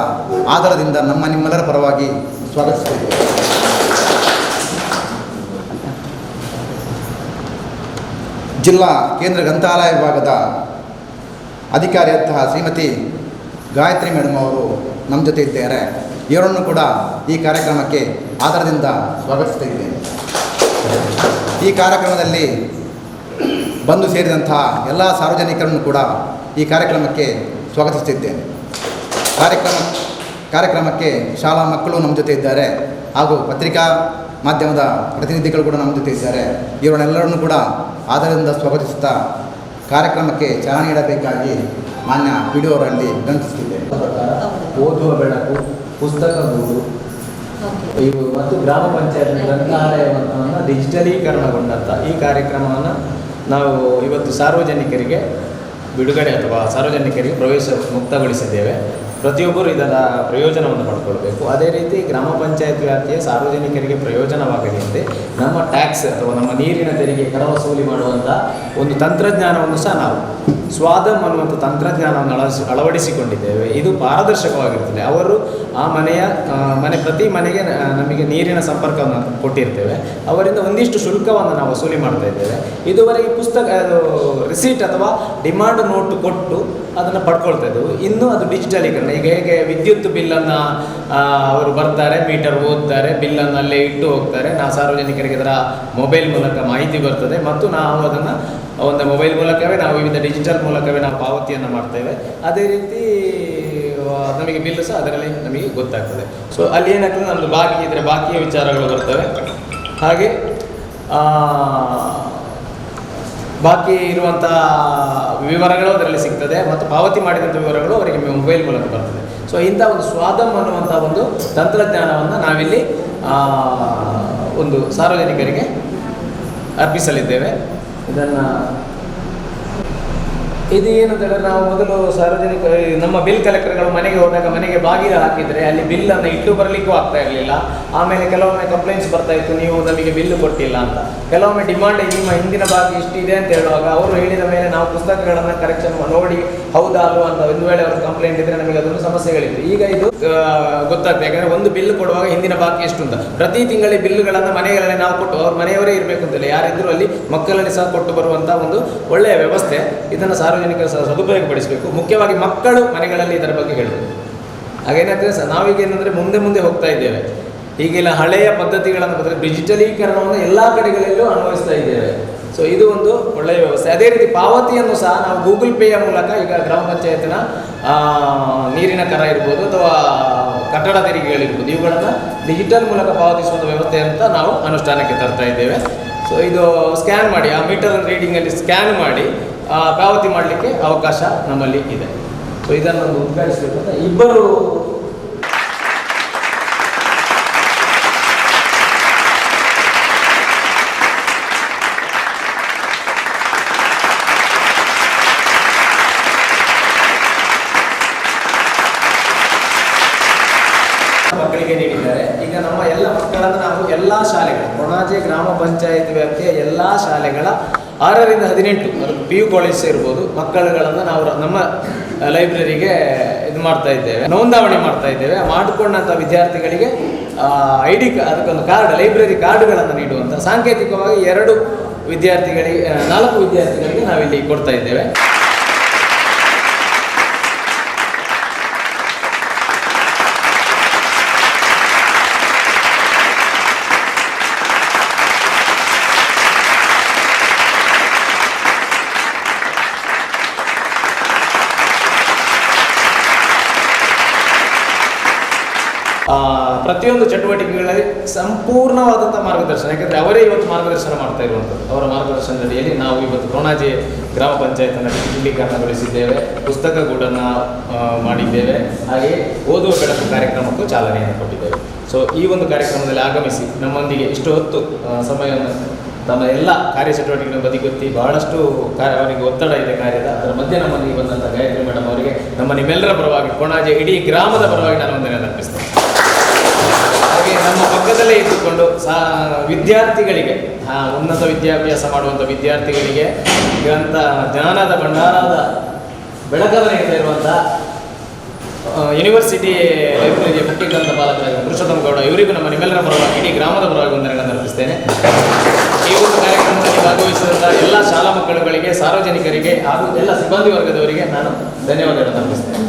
ಆಧಾರದಿಂದ ನಮ್ಮ ನಿಮ್ಮೆಲ್ಲರ ಪರವಾಗಿ ಸ್ವಾಗತಿಸುತ್ತಿದ್ದೇವೆ. ಜಿಲ್ಲಾ ಕೇಂದ್ರ ಗ್ರಂಥಾಲಯ ವಿಭಾಗದ ಅಧಿಕಾರಿಯಂತಹ ಶ್ರೀಮತಿ ಗಾಯತ್ರಿ ಮೇಡಮ್ ಅವರು ನಮ್ಮ ಜೊತೆ ಇದ್ದಾರೆ. ಇವರನ್ನು ಕೂಡ ಈ ಕಾರ್ಯಕ್ರಮಕ್ಕೆ ಆಧಾರದಿಂದ ಸ್ವಾಗತಿಸುತ್ತಿದ್ದೇನೆ. ಈ ಕಾರ್ಯಕ್ರಮದಲ್ಲಿ ಬಂದು ಸೇರಿದಂತಹ ಎಲ್ಲ ಸಾರ್ವಜನಿಕರನ್ನು ಕೂಡ ಈ ಕಾರ್ಯಕ್ರಮಕ್ಕೆ ಸ್ವಾಗತಿಸುತ್ತಿದ್ದೇನೆ. ಕಾರ್ಯಕ್ರಮಕ್ಕೆ ಶಾಲಾ ಮಕ್ಕಳು ನಮ್ಮ ಜೊತೆ ಇದ್ದಾರೆ ಹಾಗೂ ಪತ್ರಿಕಾ ಮಾಧ್ಯಮದ ಪ್ರತಿನಿಧಿಗಳು ಕೂಡ ನಮ್ಮ ಜೊತೆ ಇದ್ದಾರೆ. ಇವರನ್ನೆಲ್ಲರನ್ನು ಕೂಡ ಆಧಾರದಿಂದ ಸ್ವಾಗತಿಸುತ್ತಾ ಕಾರ್ಯಕ್ರಮಕ್ಕೆ ಚಾಲನೆ ನೀಡಬೇಕಾಗಿ ಮಾನ್ಯ ಪಿ.ಡಿ. ಅವರಲ್ಲಿ ವಿನಂತಿಸುತ್ತಿದ್ದೇನೆ. ಓದುವ ಬೆಳಕು, ಪುಸ್ತಕಗೂಡು ಇವು ಮತ್ತು ಗ್ರಾಮ ಪಂಚಾಯತ್ ಗ್ರಂಥಾಲಯವನ್ನು ಡಿಜಿಟಲೀಕರಣಗೊಂಡಂಥ ಈ ಕಾರ್ಯಕ್ರಮವನ್ನು ನಾವು ಇವತ್ತು ಸಾರ್ವಜನಿಕರಿಗೆ ಬಿಡುಗಡೆ ಅಥವಾ ಸಾರ್ವಜನಿಕರಿಗೆ ಪ್ರವೇಶ ಮುಕ್ತಗೊಳಿಸಿದ್ದೇವೆ. ಪ್ರತಿಯೊಬ್ಬರು ಇದರ ಪ್ರಯೋಜನವನ್ನು ಪಡ್ಕೊಳ್ಬೇಕು. ಅದೇ ರೀತಿ ಗ್ರಾಮ ಪಂಚಾಯತ್ ವ್ಯಾಪ್ತಿಯ ಸಾರ್ವಜನಿಕರಿಗೆ ಪ್ರಯೋಜನವಾಗಲಿದೆ ನಮ್ಮ ಟ್ಯಾಕ್ಸ್ ಅಥವಾ ನಮ್ಮ ನೀರಿನ ತೆರಿಗೆ ಕರ ವಸೂಲಿ ಮಾಡುವಂಥ ಒಂದು ತಂತ್ರಜ್ಞಾನವನ್ನು ಸಹ ನಾವು ಸ್ವಾದಮ್ ಅನ್ನುವಂಥ ತಂತ್ರಜ್ಞಾನವನ್ನು ಅಳವಡಿಸಿಕೊಂಡಿದ್ದೇವೆ. ಇದು ಪಾರದರ್ಶಕವಾಗಿರ್ತದೆ. ಅವರು ಆ ಪ್ರತಿ ಮನೆಗೆ ನಮಗೆ ನೀರಿನ ಸಂಪರ್ಕವನ್ನು ಕೊಟ್ಟಿರ್ತೇವೆ. ಅವರಿಂದ ಒಂದಿಷ್ಟು ಶುಲ್ಕವನ್ನು ನಾವು ವಸೂಲಿ ಮಾಡ್ತಾ ಇದ್ದೇವೆ. ಇದುವರೆಗೆ ಪುಸ್ತಕ ರಿಸೀಟ್ ಅಥವಾ ಡಿಮಾಂಡ್ ನೋಟ್ ಕೊಟ್ಟು ಅದನ್ನು ಪಡ್ಕೊಳ್ತಾ ಇದ್ದೆವು. ಇನ್ನೂ ಅದು ಡಿಜಿಟಲೀಕರಣ. ಈಗ ಹೇಗೆ ವಿದ್ಯುತ್ ಬಿಲ್ಲನ್ನು ಅವರು ಬರ್ತಾರೆ, ಮೀಟರ್ ಓದ್ತಾರೆ, ಬಿಲ್ಲನ್ನು ಅಲ್ಲೇ ಇಟ್ಟು ಹೋಗ್ತಾರೆ. ಸಾರ್ವಜನಿಕರಿಗೆ ಇದರ ಮೊಬೈಲ್ ಮೂಲಕ ಮಾಹಿತಿ ಬರ್ತದೆ ಮತ್ತು ನಾವು ಅದನ್ನು ಒಂದು ಮೊಬೈಲ್ ಮೂಲಕವೇ ನಾವು ವಿವಿಧ ಡಿಜಿಟಲ್ ಮೂಲಕವೇ ನಾವು ಪಾವತಿಯನ್ನು ಮಾಡ್ತೇವೆ. ಅದೇ ರೀತಿ ನಮಗೆ ಬಿಲ್ಲು ಸಹ ಅದರಲ್ಲಿ ನಮಗೆ ಗೊತ್ತಾಗ್ತದೆ. ಸೊ ಅಲ್ಲಿ ಏನಾಗ್ತದೆ, ನಮ್ಮದು ಬಾಕಿ ಇದ್ದರೆ ಬಾಕಿಯ ವಿಚಾರಗಳು ಬರ್ತವೆ. ಹಾಗೆ ಬಾಕಿ ಇರುವಂಥ ವಿವರಗಳು ಅದರಲ್ಲಿ ಸಿಗ್ತದೆ ಮತ್ತು ಪಾವತಿ ಮಾಡಿದಂಥ ವಿವರಗಳು ಅವರಿಗೆ ಮೊಬೈಲ್ ಮೂಲಕ ಬರ್ತದೆ. ಸೊ ಇಂಥ ಒಂದು ಸ್ವಾದಮ್ ಅನ್ನುವಂಥ ಒಂದು ತಂತ್ರಜ್ಞಾನವನ್ನು ನಾವಿಲ್ಲಿ ಒಂದು ಸಾರ್ವಜನಿಕರಿಗೆ ಅರ್ಪಿಸಲಿದ್ದೇವೆ. ಇದು ಏನಂತಂದರೆ, ನಾವು ಮೊದಲು ಸಾರ್ವಜನಿಕ ನಮ್ಮ ಬಿಲ್ ಕಲೆಕ್ಟರ್ಗಳು ಮನೆಗೆ ಹೋದಾಗ ಮನೆಗೆ ಬಾಗಿಲು ಹಾಕಿದರೆ ಅಲ್ಲಿ ಬಿಲ್ಲನ್ನು ಇಟ್ಟು ಬರಲಿಕ್ಕೂ ಆಗ್ತಾ ಇರಲಿಲ್ಲ. ಆಮೇಲೆ ಕೆಲವೊಮ್ಮೆ ಕಂಪ್ಲೇಂಟ್ಸ್ ಬರ್ತಾ ಇತ್ತು, ನೀವು ನಮಗೆ ಬಿಲ್ಲು ಕೊಟ್ಟಿಲ್ಲ ಅಂತ. ಕೆಲವೊಮ್ಮೆ ಡಿಮಾಂಡ್ ನಿಮ್ಮ ಹಿಂದಿನ ಬಾಕಿ ಇಷ್ಟಿದೆ ಅಂತ ಹೇಳುವಾಗ ಅವರು ಹೇಳಿದ ಮೇಲೆ ನಾವು ಪುಸ್ತಕಗಳನ್ನು ಕರೆಕ್ಷನ್ ನೋಡಿ ಹೌದಾ ಅಲ್ವಾ ಅಂತ ಒಂದು ವೇಳೆ ಅವ್ರ ಕಂಪ್ಲೇಂಟ್ ಇದ್ದರೆ ನಮಗೆ ಅದೊಂದು ಸಮಸ್ಯೆಗಳಿತ್ತು. ಈಗ ಇದು ಗೊತ್ತಾಗ್ತದೆ. ಯಾಕಂದರೆ ಒಂದು ಬಿಲ್ ಕೊಡುವಾಗ ಹಿಂದಿನ ಬಾಕಿ ಎಷ್ಟು ಅಂತ ಪ್ರತಿ ತಿಂಗಳ ಬಿಲ್ಲುಗಳನ್ನು ಮನೆಗಳಲ್ಲಿ ನಾವು ಕೊಟ್ಟು ಅವ್ರ ಮನೆಯವರೇ ಇರಬೇಕು ಅಂತಿಲ್ಲ, ಯಾರಿದ್ದರೂ ಅಲ್ಲಿ ಮಕ್ಕಳಲ್ಲಿ ಸಹ ಕೊಟ್ಟು ಬರುವಂಥ ಒಂದು ಒಳ್ಳೆಯ ವ್ಯವಸ್ಥೆ. ಇದನ್ನು ಸಾರ್ವಜನಿಕರು ಸಹ ಸದುಪಯೋಗಪಡಿಸಬೇಕು. ಮುಖ್ಯವಾಗಿ ಮಕ್ಕಳು ಮನೆಗಳಲ್ಲಿ ಇದರ ಬಗ್ಗೆ ಹೇಳಬೇಕು. ಹಾಗೇನಾಗ್ತದೆ ಸರ್, ನಾವೀಗ ಏನಂದರೆ ಮುಂದೆ ಹೋಗ್ತಾ ಇದ್ದೇವೆ. ಈಗೆಲ್ಲ ಹಳೆಯ ಪದ್ಧತಿಗಳನ್ನು ಬದಲು ಡಿಜಿಟಲೀಕರಣವನ್ನು ಎಲ್ಲ ಕಡೆಗಳಲ್ಲೂ ಅನ್ವಯಿಸ್ತಾ ಇದ್ದೇವೆ. ಸೊ ಇದು ಒಂದು ಒಳ್ಳೆಯ ವ್ಯವಸ್ಥೆ. ಅದೇ ರೀತಿ ಪಾವತಿಯನ್ನು ಸಹ ನಾವು ಗೂಗಲ್ ಪೇಯ ಮೂಲಕ ಈಗ ಗ್ರಾಮ ಪಂಚಾಯತಿನ ನೀರಿನ ಕರ ಇರ್ಬೋದು ಅಥವಾ ಕಟ್ಟಡ ತೆರಿಗೆಗಳಿರ್ಬೋದು, ಇವುಗಳನ್ನು ಡಿಜಿಟಲ್ ಮೂಲಕ ಪಾವತಿಸುವ ವ್ಯವಸ್ಥೆ ಅಂತ ನಾವು ಅನುಷ್ಠಾನಕ್ಕೆ ತರ್ತಾ ಇದ್ದೇವೆ. ಸೊ ಇದು ಸ್ಕ್ಯಾನ್ ಮಾಡಿ, ಆ ಮೀಟರ್ ರೀಡಿಂಗಲ್ಲಿ ಸ್ಕ್ಯಾನ್ ಮಾಡಿ ಪಾವತಿ ಮಾಡಲಿಕ್ಕೆ ಅವಕಾಶ ನಮ್ಮಲ್ಲಿ ಇದೆ. ಸೊ ಇದನ್ನು ಉದ್ಘಾಟಿಸಬೇಕಂತ ಇಬ್ಬರು ಮಕ್ಕಳಿಗೆ ನೀಡಿದ್ದಾರೆ. ಈಗ ನಮ್ಮ ಎಲ್ಲ ಮಕ್ಕಳನ್ನು ನಾವು ಎಲ್ಲ ಶಾಲೆಗಳು, ಕೊಣಾಜೆ ಗ್ರಾಮ ಪಂಚಾಯತ್ ವ್ಯಾಪ್ತಿಯ ಎಲ್ಲ ಶಾಲೆಗಳ 6ರಿಂದ 18 ಅದು PU ಕಾಲೇಜ್ ಇರ್ಬೋದು ಮಕ್ಕಳುಗಳನ್ನು ನಾವು ನಮ್ಮ ಲೈಬ್ರರಿಗೆ ಇದು ಮಾಡ್ತಾ ಇದ್ದೇವೆ, ನೋಂದಾವಣೆ ಮಾಡ್ತಾ ಇದ್ದೇವೆ. ಮಾಡಿಕೊಂಡಂಥ ವಿದ್ಯಾರ್ಥಿಗಳಿಗೆ ID ಅದಕ್ಕೊಂದು ಕಾರ್ಡ್, ಲೈಬ್ರರಿ ಕಾರ್ಡ್ಗಳನ್ನು ನೀಡುವಂಥ ಸಾಂಕೇತಿಕವಾಗಿ 4 ವಿದ್ಯಾರ್ಥಿಗಳಿಗೆ ನಾವಿಲ್ಲಿ ಕೊಡ್ತಾ ಇದ್ದೇವೆ. ಪ್ರತಿಯೊಂದು ಚಟುವಟಿಕೆಗಳಲ್ಲಿ ಸಂಪೂರ್ಣವಾದಂಥ ಮಾರ್ಗದರ್ಶನ, ಯಾಕಂದರೆ ಅವರೇ ಇವತ್ತು ಮಾರ್ಗದರ್ಶನ ಮಾಡ್ತಾ ಇರುವಂಥದ್ದು. ಅವರ ಮಾರ್ಗದರ್ಶನದಡಿಯಲ್ಲಿ ನಾವು ಇವತ್ತು ಕೊಣಾಜೆ ಗ್ರಾಮ ಪಂಚಾಯತನ್ನು ಡಿಜಿಟಲೀಕರಣಗೊಳಿಸಿದ್ದೇವೆ, ಪುಸ್ತಕ ಗೂಡನ್ನು ಮಾಡಿದ್ದೇವೆ, ಹಾಗೆ ಓದುವ ಬೆಳಕು ಕಾರ್ಯಕ್ರಮಕ್ಕೂ ಚಾಲನೆಯನ್ನು ಕೊಟ್ಟಿದ್ದೇವೆ. ಸೊ ಈ ಒಂದು ಕಾರ್ಯಕ್ರಮದಲ್ಲಿ ಆಗಮಿಸಿ ನಮ್ಮೊಂದಿಗೆ ಇಷ್ಟು ಹೊತ್ತು ಸಮಯವನ್ನು ತಮ್ಮ ಎಲ್ಲ ಕಾರ್ಯಚಟುವಟಿಕೆಗಳನ್ನು ಬದಿಗೊತ್ತಿ ಬಹಳಷ್ಟು ಅವರಿಗೆ ಒತ್ತಡ ಇದೆ ಕಾರ್ಯದ, ಅದರ ಮಧ್ಯೆ ನಮ್ಮೊಂದಿಗೆ ಬಂದಂಥ ಗಾಯತ್ರಿ ಮೇಡಮ್ ಅವರಿಗೆ ನಮ್ಮ ನಿಮ್ಮೆಲ್ಲರ ಪರವಾಗಿ ಕೊಣಾಜೆ ಇಡೀ ಗ್ರಾಮದ ಪರವಾಗಿ ನಾನು ವಂದನೆಯನ್ನು ಅರ್ಪಿಸ್ತೇನೆ. ಹಾಗೆ ನಮ್ಮ ಪಕ್ಕದಲ್ಲೇ ಇದ್ದುಕೊಂಡು ವಿದ್ಯಾರ್ಥಿಗಳಿಗೆ ಉನ್ನತ ವಿದ್ಯಾಭ್ಯಾಸ ಮಾಡುವಂಥ ವಿದ್ಯಾರ್ಥಿಗಳಿಗೆ ಜ್ಞಾನದ ಭಂಡಾರದ ಬೆಳಕನ್ನು ನೀಡ್ತಾ ಇರುವಂಥ ಯೂನಿವರ್ಸಿಟಿ ಲೈಬ್ರರಿಯ ಮುಖ್ಯ ಗ್ರಂಥಪಾಲಕರಾದ ಪುರುಷೋತ್ತಮ ಗೌಡ ಇವರಿಗೂ ನಮ್ಮ ನಿಮ್ಮೆಲ್ಲರ ಪರವಾಗಿ ಇಡೀ ಗ್ರಾಮದ ಪರವಾಗಿ ವಂದನೆಗಳನ್ನು ಅರ್ಪಿಸ್ತೇನೆ. ಈ ಒಂದು ಕಾರ್ಯಕ್ರಮದಲ್ಲಿ ಭಾಗವಹಿಸಿದಂಥ ಎಲ್ಲ ಶಾಲಾ ಮಕ್ಕಳುಗಳಿಗೆ, ಸಾರ್ವಜನಿಕರಿಗೆ ಹಾಗೂ ಎಲ್ಲ ಸಿಬ್ಬಂದಿ ವರ್ಗದವರಿಗೆ ನಾನು ಧನ್ಯವಾದಗಳನ್ನು ಅರ್ಪಿಸ್ತೇನೆ.